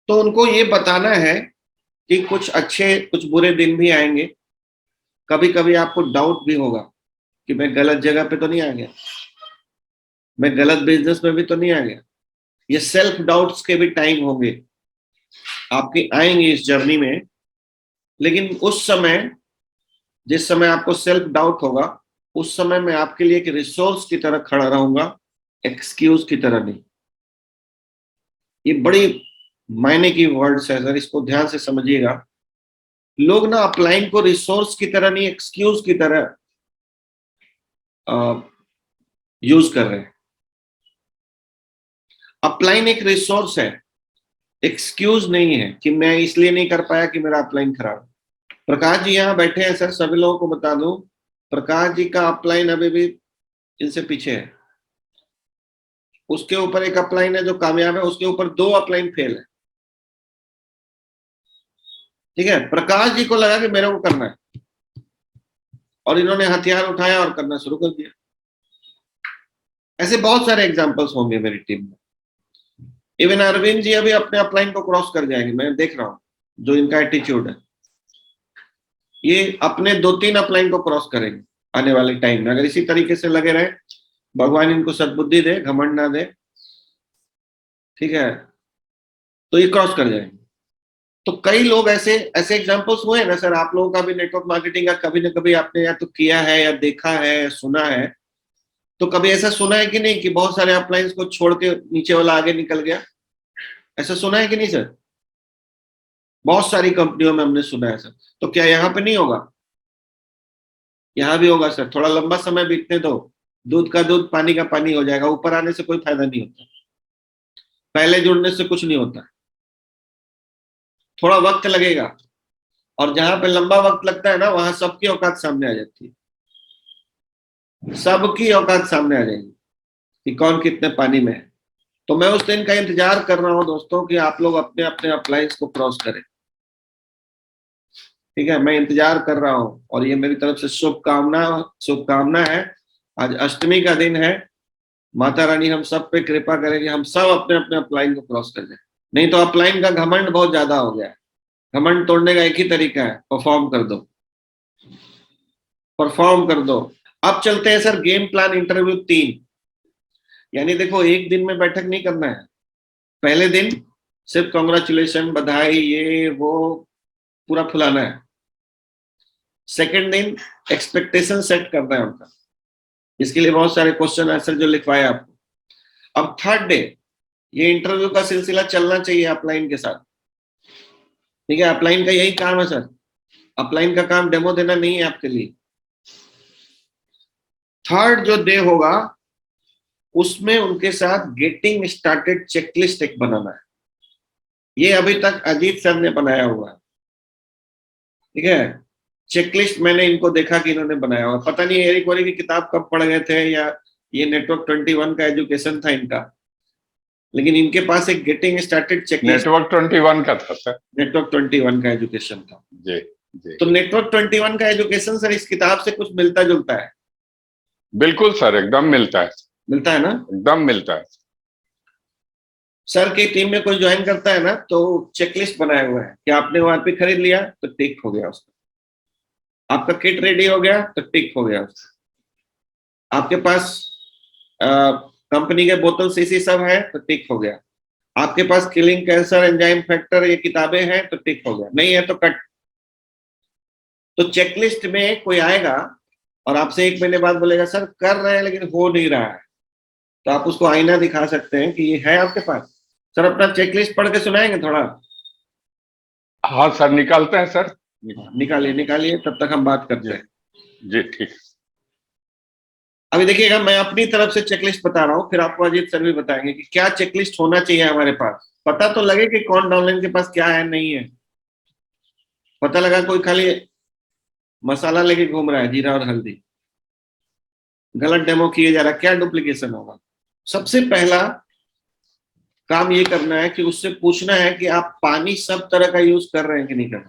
तो उनको ये बताना है कि कुछ अच्छे कुछ बुरे दिन भी आएंगे, कभी कभी आपको डाउट भी होगा कि मैं गलत जगह पे तो नहीं आ गया, मैं गलत बिजनेस में भी तो नहीं आ गया। ये सेल्फ डाउट्स के भी टाइम होंगे, आपके आएंगे इस जर्नी में, लेकिन उस समय, जिस समय आपको सेल्फ डाउट होगा, उस समय मैं आपके लिए एक रिसोर्स की तरह खड़ा रहूंगा, एक्सक्यूज की तरह नहीं। ये बड़ी मायने की वर्ड्स है सर, इसको ध्यान से समझिएगा। लोग ना अपलाइन को रिसोर्स की तरह नहीं, एक्सक्यूज की तरह यूज कर रहे हैं। अपलाइन एक रिसोर्स है, एक्सक्यूज नहीं है कि मैं इसलिए नहीं कर पाया कि मेरा अपलाइन खराब है। प्रकाश जी यहाँ बैठे हैं सर, सभी लोगों को बता दूं, प्रकाश जी का अपलाइन अभी भी इनसे पीछे है। उसके ऊपर एक अपलाइन है जो कामयाब है, उसके ऊपर 2 अपलाइन फेल है। ठीक है, प्रकाश जी को लगा कि मेरे को करना है, और इन्होंने हथियार उठाया और करना शुरू कर दिया। ऐसे बहुत सारे एग्जांपल्स होंगे मेरी टीम में। इवन अरविंद जी अभी अपने अपलाइन को क्रॉस कर जाएंगे, मैं देख रहा हूं, जो इनका एटीट्यूड है। ये अपने 2-3 अपलाइन को क्रॉस करेंगे आने वाले टाइम में, अगर इसी तरीके से लगे रहे। भगवान इनको सद्बुद्धि दे, घमंड ना दे, ठीक है, तो ये क्रॉस कर जाएंगे। तो कई लोग ऐसे ऐसे एग्जांपल्स हुए ना सर, आप लोगों का भी नेटवर्क मार्केटिंग का कभी ना कभी आपने या तो किया है या देखा है, सुना है। तो कभी ऐसा सुना है कि नहीं कि बहुत सारे अपलाइंस को छोड़ के नीचे वाला आगे निकल गया? ऐसा सुना है कि नहीं सर? बहुत सारी कंपनियों में हमने सुना है सर। तो क्या यहाँ पे नहीं होगा? यहाँ भी होगा सर। थोड़ा लंबा समय बीतने दो, दूध का दूध पानी का पानी हो जाएगा। ऊपर आने से कोई फायदा नहीं होता, पहले जुड़ने से कुछ नहीं होता, थोड़ा वक्त लगेगा। और जहां पे लंबा वक्त लगता है ना, वहां सबकी औकात सामने आ जाती है, सबकी औकात सामने आ जाएगी कि कौन कितने पानी में है। तो मैं उस दिन का इंतजार कर रहा हूं दोस्तों कि आप लोग अपने अपने अपलाइंस को क्रॉस करें। ठीक है, मैं इंतजार कर रहा हूं, और ये मेरी तरफ से शुभकामना है। आज अष्टमी का दिन है, माता रानी हम सब पे कृपा करेगी, हम सब अपने अपने अपलाइन को क्रॉस कर जाए। नहीं तो अपलाइन का घमंड बहुत ज्यादा हो गया है। घमंड तोड़ने का एक ही तरीका है, परफॉर्म कर दो, परफॉर्म कर दो। अब चलते हैं सर गेम प्लान इंटरव्यू 3। यानी देखो, एक दिन में बैठक नहीं करना है। पहले दिन सिर्फ कांग्रेचुलेशन, बधाई, ये वो पूरा फुलाना है। सेकंड दिन एक्सपेक्टेशन सेट करना है उनका, इसके लिए बहुत सारे क्वेश्चन आंसर जो लिखवाए आपको। अब थर्ड डे ये इंटरव्यू का सिलसिला चलना चाहिए अपलाइन के साथ। ठीक है, अपलाइन का यही काम है सर। अपलाइन का काम डेमो देना नहीं है आपके लिए। थर्ड जो डे होगा उसमें उनके साथ गेटिंग स्टार्टेड चेकलिस्ट एक बनाना है। ये अभी तक अजीत सर ने बनाया हुआ है। ठीक है, चेकलिस्ट मैंने इनको देखा कि इन्होंने बनाया हुआ। पता नहीं एरिक वरी की किताब कब पढ़ गए थे, या ये नेटवर्क 21 का एजुकेशन था इनका, लेकिन इनके पास एक गेटिंग स्टार्टेड चेकलिस्ट। नेटवर्क 21 का था सर। नेटवर्क 21 का एजुकेशन था जी जी। तो नेटवर्क 21 का एजुकेशन सर इस किताब से कुछ मिलता जुलता है? बिल्कुल सर, एकदम मिलता है। मिलता है ना? एकदम मिलता है। सर की टीम में कोई ज्वाइन करता है ना, तो चेकलिस्ट बनाया हुआ है कि आपने वहां पे खरीद लिया तो टिक हो गया उसका, आपका किट रेडी हो गया तो टिक हो गया उसका, आपके पास कंपनी के बोतल सीसी सब है तो टिक हो गया, आपके पास किलिंग कैंसर एंजाइम फैक्टर ये किताबें हैं तो टिक हो गया, नहीं है तो कट। तो चेकलिस्ट में कोई आएगा और आपसे 1 महीने बाद बोलेगा सर कर रहे हैं लेकिन हो नहीं रहा है, तो आप उसको आईना दिखा सकते हैं कि ये है आपके पास। सर अपना चेकलिस्ट पढ़ के सुनाएंगे थोड़ा? हाँ सर, निकालते हैं सर। निकालिए निकालिए, तब तक हम बात करते हैं। जी ठीक। अभी देखिएगा, मैं अपनी तरफ से चेकलिस्ट बता रहा हूँ, फिर आपको अजीत सर भी बताएंगे कि क्या चेकलिस्ट होना चाहिए हमारे पास। पता तो लगे कि कौन डाउनलाइन के पास क्या है नहीं है। पता लगा कोई खाली मसाला लेके घूम रहा है, जीरा और हल्दी, गलत डेमो किए जा रहा है, क्या डुप्लीकेशन होगा? सबसे पहला काम ये करना है कि उससे पूछना है कि आप पानी सब तरह का यूज कर रहे हैं कि नहीं कर रहे,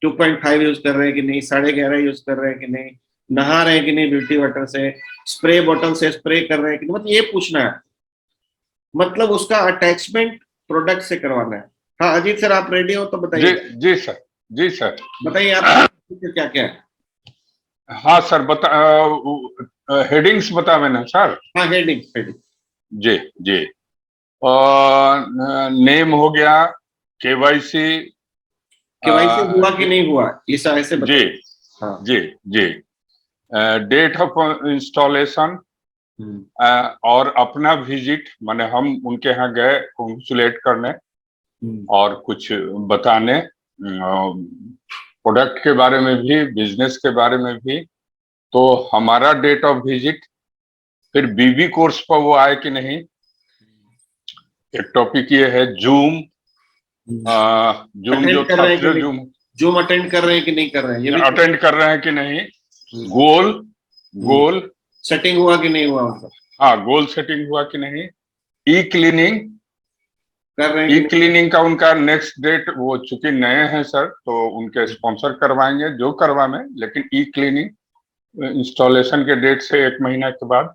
2.5 यूज कर रहे हैं कि नहीं, 11.5 यूज कर रहे हैं कि नहीं, नहा रहे हैं कि नहीं ब्यूटी वाटर से, स्प्रे बॉटल से स्प्रे कर रहे हैं कि नहीं, मतलब ये पूछना है। मतलब उसका अटैचमेंट प्रोडक्ट से करवाना है। हाँ अजीत सर आप रेडी हो तो बताइए। जी सर, जी सर, बताइए आप क्या क्या है। हाँ सर हेडिंग्स बतावे ना सर। हाँ, हेडिंग हेडिंग। जी जी। और नेम हो गया, केवाईसी। केवाईसी हुआ कि नहीं हुआ, ऐसा ऐसे जी बताइए। हाँ। जी जी। डेट ऑफ इंस्टॉलेशन और अपना विजिट, माने हम उनके यहाँ गए कॉन्सुलेट करने और कुछ बताने, प्रोडक्ट के बारे में भी, बिजनेस के बारे में भी। तो हमारा डेट ऑफ विजिट, फिर बीबी कोर्स पर वो आए कि नहीं। एक टॉपिक ये है जूम, जूम जो अटेंड कर था, रहे हैं कि फिर नहीं, जूम अटेंड कर रहे हैं कि नहीं कर रहे हैं, ये भी अटेंड कर रहे हैं कि नहीं। गोल, गोल सेटिंग हुआ कि नहीं हुआ उनका। हाँ, गोल सेटिंग हुआ कि नहीं। ई क्लीनिंग कर रहे हैं ई कि क्लीनिंग का उनका नेक्स्ट डेट, वो चूंकि नए हैं सर तो उनके स्पॉन्सर करवाएंगे जो करवाएं, लेकिन ई क्लीनिंग इंस्टॉलेशन के डेट से 1 महीना के बाद।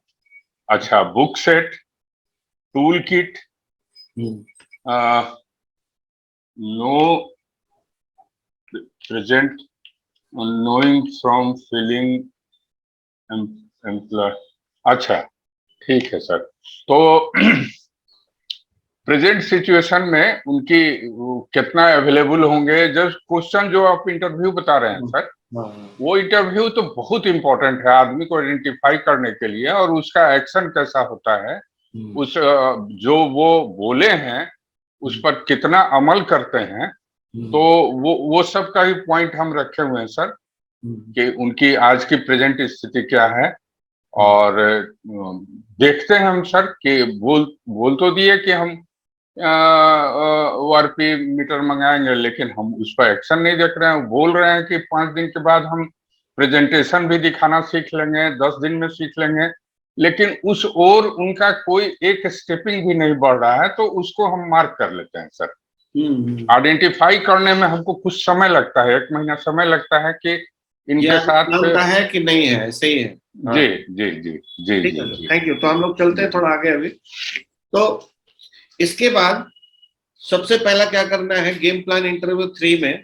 अच्छा, book set, tool kit, no present, knowing from feeling employ. अच्छा ठीक है सर। तो प्रेजेंट सिचुएशन में उनकी कितना अवेलेबल होंगे, जस्ट क्वेश्चन जो आप इंटरव्यू बता रहे हैं सर, वो इंटरव्यू तो बहुत इंपॉर्टेंट है आदमी को आइडेंटिफाई करने के लिए, और उसका एक्शन कैसा होता है, उस जो वो बोले हैं उस पर कितना अमल करते हैं। तो वो सब का ही पॉइंट हम रखे हुए हैं सर, कि उनकी आज की प्रेजेंट स्थिति क्या है। और देखते हैं हम सर कि बोल तो दिए कि हम ORP मीटर मंगाएंगे, लेकिन हम उस पर एक्शन नहीं देख रहे हैं। बोल रहे हैं कि 5 दिन के बाद हम प्रेजेंटेशन भी दिखाना सीख लेंगे, 10 दिन में सीख लेंगे, लेकिन उस ओर उनका कोई एक स्टेपिंग भी नहीं बढ़ रहा है। तो उसको हम मार्क कर लेते हैं सर। आइडेंटिफाई करने में हमको कुछ समय लगता है, 1 महीना समय लगता है कि इनके साथ है कि नहीं है, सही है। जी जी जी जी ठीक जी है, जी। Thank you. तो हम लोग चलते हैं थोड़ा आगे अभी। तो इसके बाद सबसे पहला क्या करना है गेम प्लान इंटरव्यू 3 में,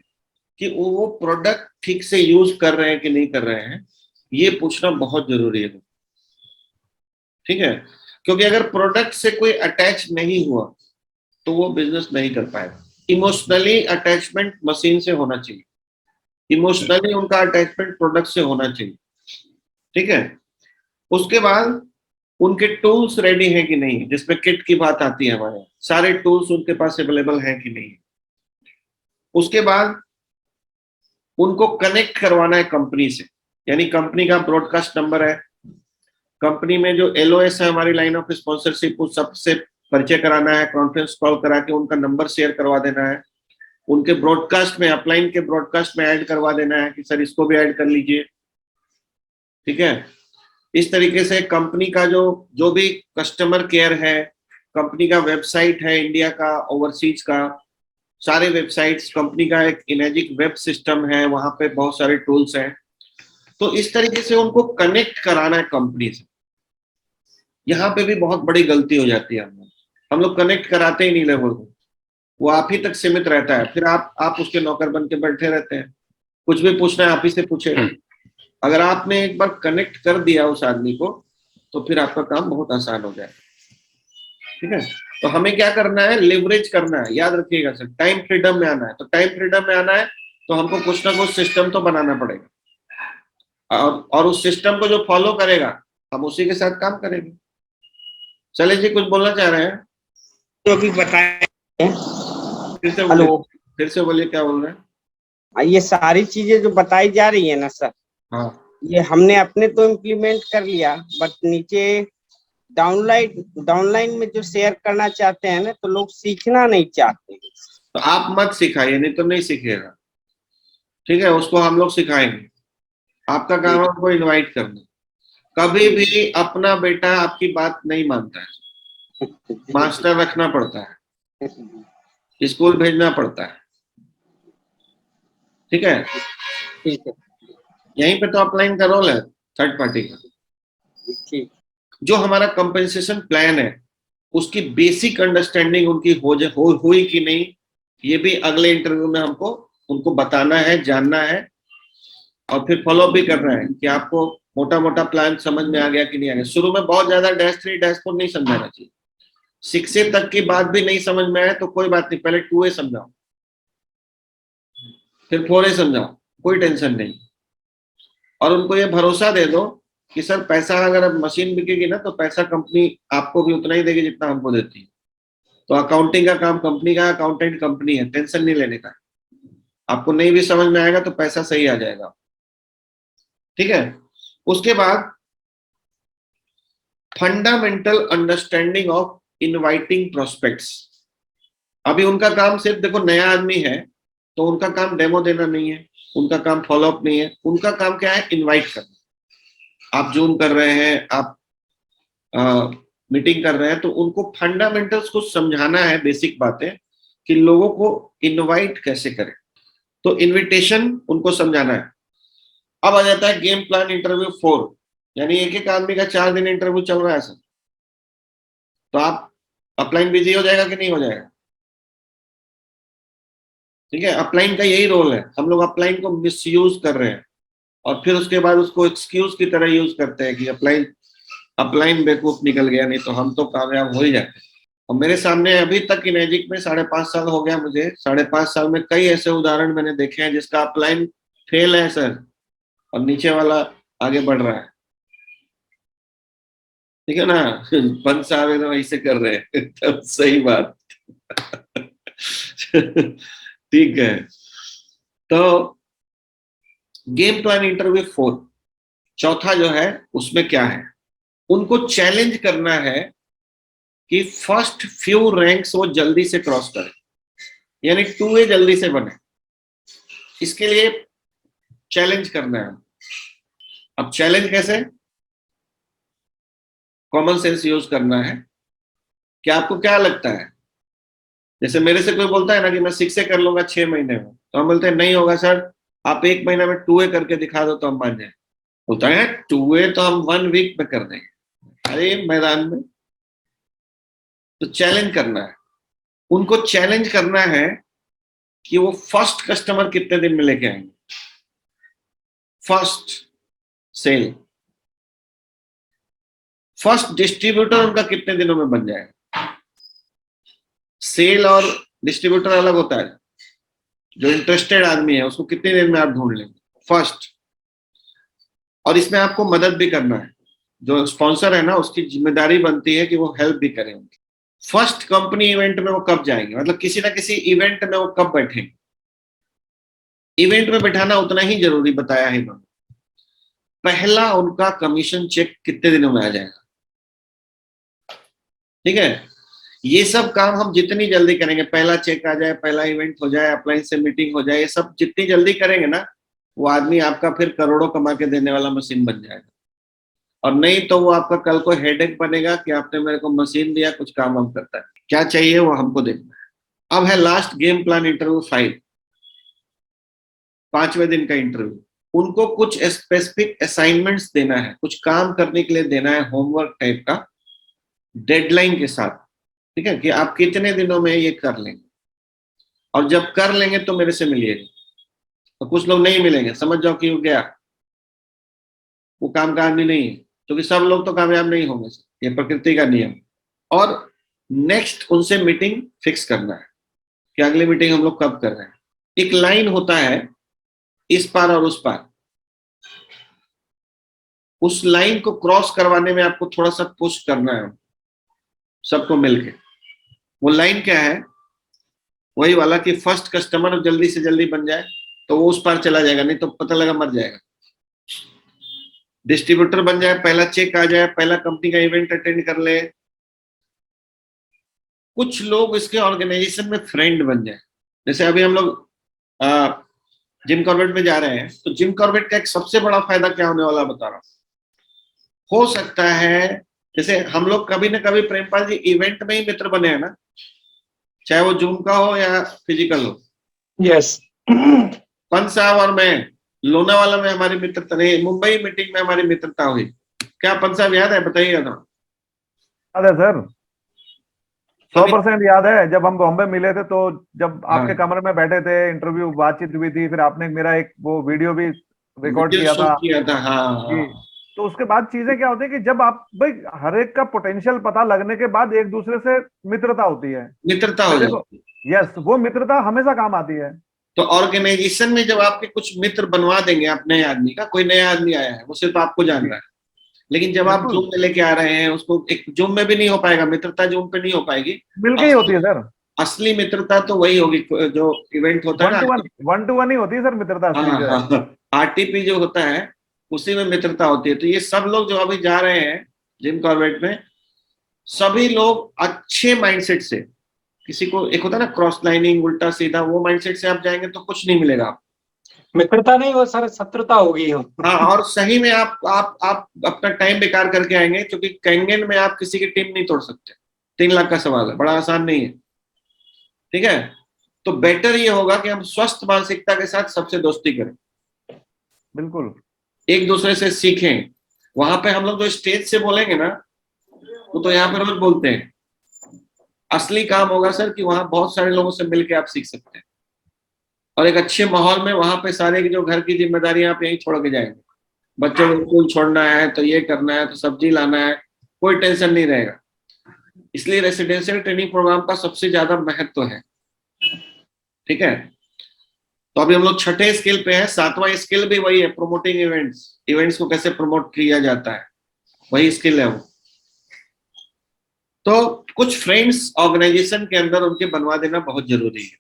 कि वो प्रोडक्ट ठीक से यूज कर रहे हैं कि नहीं कर रहे हैं, ये पूछना बहुत जरूरी है। ठीक है, क्योंकि अगर प्रोडक्ट से कोई अटैच नहीं हुआ तो वो बिजनेस नहीं कर पाएगा। इमोशनली अटैचमेंट मशीन से होना चाहिए, इमोशनली उनका अटैचमेंट प्रोडक्ट से होना चाहिए। ठीक है, उसके बाद उनके टूल्स रेडी हैं कि नहीं, जिसमें किट की बात आती है हमारे, सारे टूल्स उनके पास अवेलेबल हैं कि नहीं। उसके बाद उनको कनेक्ट करवाना है कंपनी से, यानी कंपनी का ब्रॉडकास्ट नंबर है, कंपनी में जो LOS है हमारी लाइन ऑफ स्पॉन्सरशिप, उस सबसे परिचय कराना है, कॉन्फ्रेंस कॉल करा के उनका नंबर शेयर करवा देना है, उनके ब्रॉडकास्ट में, अपलाइन के ब्रॉडकास्ट में ऐड करवा देना है कि सर इसको भी ऐड कर लीजिए। ठीक है, इस तरीके से कंपनी का जो भी कस्टमर केयर है, कंपनी का वेबसाइट है, इंडिया का, ओवरसीज का, सारे वेबसाइट्स, कंपनी का एक इमेजिक वेब सिस्टम है, वहां पे बहुत सारे टूल्स हैं। तो इस तरीके से उनको कनेक्ट कराना है कंपनी से। यहाँ पे भी बहुत बड़ी गलती हो जाती है, हम लोग कनेक्ट कराते ही नहीं लोगों को, वो आप ही तक सीमित रहता है, फिर आप उसके नौकर बन के बैठे रहते हैं, कुछ भी पूछना है आप ही से पूछेगा। अगर आपने एक बार कनेक्ट कर दिया उस आदमी को तो फिर आपका काम बहुत आसान हो जाएगा। ठीक है, तो हमें क्या करना है, लेवरेज करना है। याद रखिएगा सर, टाइम फ्रीडम में आना है। तो टाइम फ्रीडम में आना है तो हमको कुछ ना कुछ सिस्टम तो बनाना पड़ेगा, और उस सिस्टम को जो फॉलो करेगा हम उसी के साथ काम करेंगे। चले जी, कुछ बोलना चाह रहे हैं तो अभी बताए, फिर से बोलिए क्या बोल रहे हैं। ये सारी चीजें जो बताई जा रही है ना सर, हाँ, ये हमने अपने तो इम्प्लीमेंट कर लिया, बट नीचे डाउनलाइन में जो शेयर करना चाहते हैं ना, तो लोग सीखना नहीं चाहते। तो आप मत सिखाइए, नहीं तो नहीं सीखेगा। ठीक है, उसको हम लोग सिखाएंगे। आपका काम है उनको इनवाइट करना। कभी भी अपना बेटा आपकी बात नहीं मानता है, मास्टर रखना पड़ता है, स्कूल भेजना पड़ता है। ठीक है, ठीक है, यहीं पे तो अपलाइन का रोल है थर्ड पार्टी का। ठीक। जो हमारा कंपेंसेशन प्लान है उसकी बेसिक अंडरस्टैंडिंग उनकी हुई कि नहीं, ये भी अगले इंटरव्यू में हमको उनको बताना है, जानना है, और फिर फॉलो भी करना है कि आपको मोटा मोटा प्लान समझ में आ गया कि नहीं आ गया। शुरू में बहुत ज्यादा -3 -4 नहीं समझाना चाहिए। 6A तक की बात भी नहीं समझ में आए तो कोई बात नहीं, पहले 2A समझाओ, फिर 4A समझाओ, कोई टेंशन नहीं। और उनको ये भरोसा दे दो कि सर पैसा अगर अब मशीन बिकेगी ना तो पैसा कंपनी आपको भी उतना ही देगी जितना हमको देती है। तो अकाउंटिंग का काम कंपनी का, अकाउंटेंट कंपनी है, टेंशन नहीं लेने का। आपको नहीं भी समझ में आएगा तो पैसा सही आ जाएगा, ठीक है। उसके बाद fundamental understanding of inviting prospects. अभी उनका काम सिर्फ देखो नया आदमी है तो उनका काम डेमो देना नहीं है, उनका काम फॉलोअप नहीं है, उनका काम क्या है, इनवाइट करना। आप जूम कर रहे हैं, आप मीटिंग कर रहे हैं, तो उनको फंडामेंटल्स को समझाना है, बेसिक बातें कि लोगों को इनवाइट कैसे करें। तो इनविटेशन उनको समझाना है। अब आ जाता है गेम प्लान इंटरव्यू 4, यानी एक एक आदमी का 4 दिन इंटरव्यू चल रहा है सर। तो आप अपलाइन बिजी हो जाएगा कि नहीं हो जाएगा, ठीक है। अपलाइन का यही रोल है, हम लोग अपलाइन को मिसयूज कर रहे हैं और फिर उसके बाद उसको एक्सक्यूज की तरह यूज करते हैं कि अपलाइन बेवकूफ निकल गया, नहीं तो हम तो कामयाब हो ही जाते। और मेरे सामने अभी तक इनएजिक में 5.5 साल हो गया मुझे, 5.5 साल में कई ऐसे उदाहरण मैंने देखे हैं जिसका अपलाइन फेल है सर और नीचे वाला आगे बढ़ रहा है, ठीक है ना। 5 साल एकदम ऐसे कर रहे हैं तब सही बात ठीक है। तो गेम प्लान इंटरव्यू 4 चौथा जो है उसमें क्या है, उनको चैलेंज करना है कि फर्स्ट फ्यू रैंक्स वो जल्दी से क्रॉस करें, यानी 2A जल्दी से बने, इसके लिए चैलेंज करना है। अब चैलेंज कैसे, कॉमन सेंस यूज करना है कि आपको क्या लगता है। जैसे मेरे से कोई बोलता है ना कि मैं 6A कर लूंगा 6 महीने में, तो हम बोलते हैं नहीं होगा सर, आप 1 महीना में 2A करके दिखा दो तो हम मान जाए। बोलता है 2A तो हम 1 वीक में कर देंगे, अरे मैदान में। तो चैलेंज करना है, उनको चैलेंज करना है कि वो फर्स्ट कस्टमर कितने दिन में लेके आएंगे, फर्स्ट सेल, फर्स्ट डिस्ट्रीब्यूटर उनका कितने दिनों में बन जाएगा। सेल और डिस्ट्रीब्यूटर अलग होता है, जो इंटरेस्टेड आदमी है उसको कितने दिन में आप ढूंढ लेंगे फर्स्ट। और इसमें आपको मदद भी करना है, जो स्पॉन्सर है ना उसकी जिम्मेदारी बनती है कि वो हेल्प भी करें उनकी। फर्स्ट कंपनी इवेंट में वो कब जाएंगे, मतलब किसी ना किसी इवेंट में वो कब बैठेंगे। इवेंट में बैठाना उतना ही जरूरी बताया है इन्होंने। पहला उनका कमीशन चेक कितने दिनों में आ जाएगा, ठीक है। ये सब काम हम जितनी जल्दी करेंगे, पहला चेक आ जाए, पहला इवेंट हो जाए, अपलाइन से मीटिंग हो जाए, ये सब जितनी जल्दी करेंगे ना, वो आदमी आपका फिर करोड़ों कमा के देने वाला मशीन बन जाएगा। और नहीं तो वो आपका कल को हेडेक बनेगा कि आपने मेरे को मशीन दिया, कुछ काम हम करता है, क्या चाहिए वो हमको देखना है। अब है लास्ट गेम प्लान इंटरव्यू 5, 5वें दिन का इंटरव्यू। उनको कुछ स्पेसिफिक असाइनमेंट्स देना है, कुछ काम करने के लिए देना है, होमवर्क टाइप का, डेडलाइन के साथ, ठीक है, कि आप कितने दिनों में ये कर लेंगे। और जब कर लेंगे तो मेरे से मिलिएगा। तो कुछ लोग नहीं मिलेंगे, समझ जाओ कि वो गया, वो काम का आदमी नहीं है, क्योंकि सब लोग तो कामयाब नहीं होंगे, ये प्रकृति का नियम। और नेक्स्ट उनसे मीटिंग फिक्स करना है कि अगली मीटिंग हम लोग कब कर रहे हैं। एक लाइन होता है इस पार और उस पार, उस लाइन को क्रॉस करवाने में आपको थोड़ा सा पुश करना है सबको मिलके। वो लाइन क्या है, वही वाला कि फर्स्ट कस्टमर जल्दी से जल्दी बन जाए तो वो उस पार चला जाएगा, नहीं तो पता लगा मर जाएगा। डिस्ट्रीब्यूटर बन जाए, पहला चेक आ जाए, पहला कंपनी का इवेंट अटेंड कर ले। कुछ लोग इसके ऑर्गेनाइजेशन में फ्रेंड बन जाए। जैसे अभी हम लोग जिम कॉर्बेट में जा रहे हैं, तो जिम कॉर्बेट का एक सबसे बड़ा फायदा क्या होने वाला बता रहा हूं। हो सकता है जैसे हम लोग कभी ना कभी प्रेमपाल जी इवेंट में ही मित्र बने हैं ना, चाहे वो जूम का हो या फिजिकल हो। यस पंत साहब और मैं लोनावाला में हमारी मित्रता नहीं, मुंबई मीटिंग में हमारी मित्रता हुई। क्या पंत साहब याद है, बताइएगा ना। याद है सर, 100% याद है। जब हम बॉम्बे मिले थे तो जब आपके कमरे में बैठे थे, इंटरव्यू बातचीत हुई थी, फिर आपने मेरा एक वो वीडियो भी रिकॉर्ड किया था। हाँ, जी, तो उसके बाद चीजें क्या होती है कि जब आप भाई हर एक का पोटेंशियल पता लगने के बाद एक दूसरे से मित्रता होती है, मित्रता हो देखो जाती है। यस, वो मित्रता हमेशा काम आती है। तो ऑर्गेनाइजेशन में जब आपके कुछ मित्र बनवा देंगे, आप नए आदमी का, कोई नया आदमी आया है वो सिर्फ आपको जान रहा है, लेकिन जब आप बिल्कुल। जूम में लेके आ रहे हैं उसको, एक जूम में भी नहीं हो पाएगा मित्रता, जूम पे नहीं हो पाएगी। मिलके ही होती है सर, असली मित्रता तो वही होगी जो इवेंट होता है ना, 1-to-1 ही होती है सर मित्रता असली जो है। हाँ, आरटीपी जो होता है उसी में मित्रता होती है। तो ये सब लोग जो अभी जा रहे हैं जिम कॉर्बेट में, सभी लोग अच्छे माइंडसेट से, किसी को एक होता है ना क्रॉस लाइनिंग, उल्टा सीधा, वो माइंडसेट से आप जाएंगे तो कुछ नहीं मिलेगा आपको। मित्रता नहीं वो सर शत्रुता होगी। हाँ, और सही में आप अपना टाइम बेकार करके आएंगे, क्योंकि कैंगन में आप किसी की टीम नहीं तोड़ सकते। 3 लाख का सवाल है, बड़ा आसान नहीं है, ठीक है। तो बेटर ये होगा कि हम स्वस्थ मानसिकता के साथ सबसे दोस्ती करें, बिल्कुल, एक दूसरे से सीखें। वहां पे हम लोग जो स्टेज से बोलेंगे ना, वो तो यहाँ पे रोज बोलते हैं। असली काम होगा सर कि वहां बहुत सारे लोगों से मिलके आप सीख सकते हैं, और एक अच्छे माहौल में वहां पे सारे की जो घर की जिम्मेदारियां आप यहीं छोड़ के जाएंगे। बच्चों को स्कूल छोड़ना है तो ये करना है, तो सब्जी लाना है, कोई टेंशन नहीं रहेगा। इसलिए रेसिडेंशियल ट्रेनिंग प्रोग्राम का सबसे ज्यादा महत्व है, ठीक है। तो अभी हम लोग 6ठे स्किल पे है। 7वां स्किल भी वही है, प्रोमोटिंग इवेंट्स को कैसे प्रमोट किया जाता है, वही स्किल है वो। तो कुछ फ्रेंड्स ऑर्गेनाइजेशन के अंदर उनके बनवा देना बहुत जरूरी है,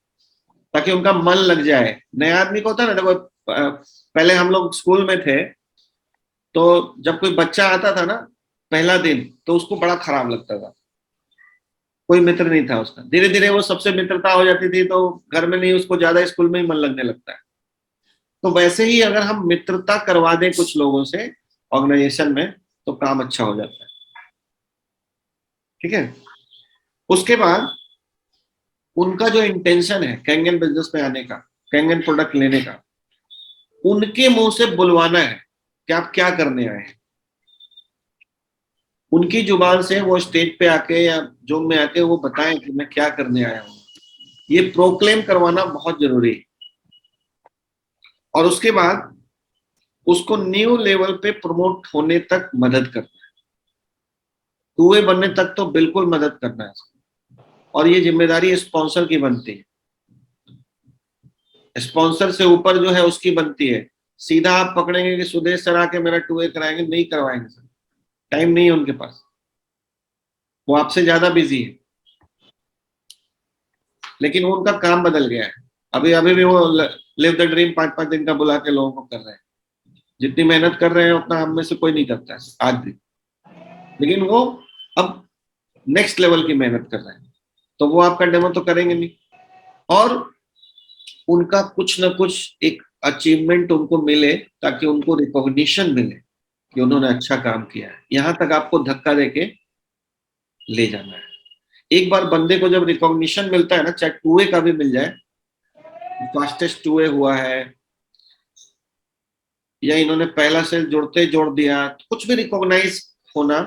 ताकि उनका मन लग जाए। नया आदमी को होता है ना, देखो पहले हम लोग स्कूल में थे तो जब कोई बच्चा आता था ना पहला दिन, तो उसको बड़ा खराब लगता था, कोई मित्र नहीं था उसका। धीरे धीरे वो सबसे मित्रता हो जाती थी, तो घर में नहीं, उसको ज्यादा स्कूल में ही मन लगने लगता है। तो वैसे ही अगर हम मित्रता करवा दें कुछ लोगों से ऑर्गेनाइजेशन में, तो काम अच्छा हो जाता है, ठीक है। उसके बाद उनका जो इंटेंशन है कैंगन बिजनेस में आने का, कैंगन प्रोडक्ट लेने का, उनके मुंह से बुलवाना है कि आप क्या करने आए हैं। उनकी जुबान से वो स्टेज पे आके या जूम में आके वो बताएं कि मैं क्या करने आया हूं। ये प्रोक्लेम करवाना बहुत जरूरी है। और उसके बाद उसको न्यू लेवल पे प्रमोट होने तक मदद करना है, टूए बनने तक तो बिल्कुल मदद करना है। और ये जिम्मेदारी स्पॉन्सर की बनती है, स्पॉन्सर से ऊपर जो है उसकी बनती है। सीधा आप पकड़ेंगे कि सुदेश सर आके मेरा टूए कराएंगे, नहीं करवाएंगे सर, टाइम नहीं है उनके पास, वो आपसे ज्यादा बिजी है। लेकिन वो उनका काम बदल गया है। अभी भी वो लिव द ड्रीम 5-5 दिन का बुला के लोगों को कर रहे हैं। जितनी मेहनत कर रहे हैं उतना हम में से कोई नहीं करता है आज भी, लेकिन वो अब नेक्स्ट लेवल की मेहनत कर रहे हैं। तो वो आपका डेमो तो करेंगे नहीं, और उनका कुछ ना कुछ एक अचीवमेंट उनको मिले, ताकि उनको रिकॉग्निशन मिले कि उन्होंने अच्छा काम किया है। यहां तक आपको धक्का देके ले जाना है। एक बार बंदे को जब रिकॉग्निशन मिलता है ना, चाहे टूए का भी मिल जाए, फास्टेस्ट टूए हुआ है या इन्होंने पहला से जुड़ते जोड़ दिया, कुछ भी रिकॉग्नाइज होना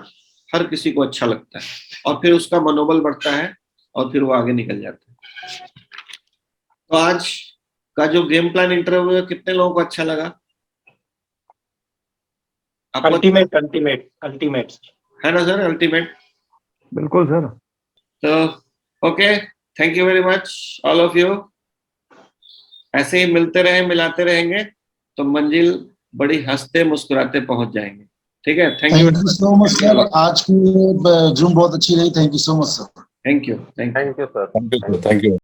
हर किसी को अच्छा लगता है, और फिर उसका मनोबल बढ़ता है और फिर वो आगे निकल जाता है। तो आज का जो गेम प्लान इंटरव्यू है, कितने लोगों को अच्छा लगा? अल्टीमेट है ना सर, अल्टीमेट। बिल्कुल सर। तो okay, thank you very much all of you. ऐसे ही मिलते रहे, मिलाते रहेंगे तो मंजिल बड़ी हंसते मुस्कुराते पहुंच जाएंगे, ठीक है। Thank you so much sir, आज की जूम बहुत अच्छी रही। Thank you so much sir. Thank you thank you sir, thank you.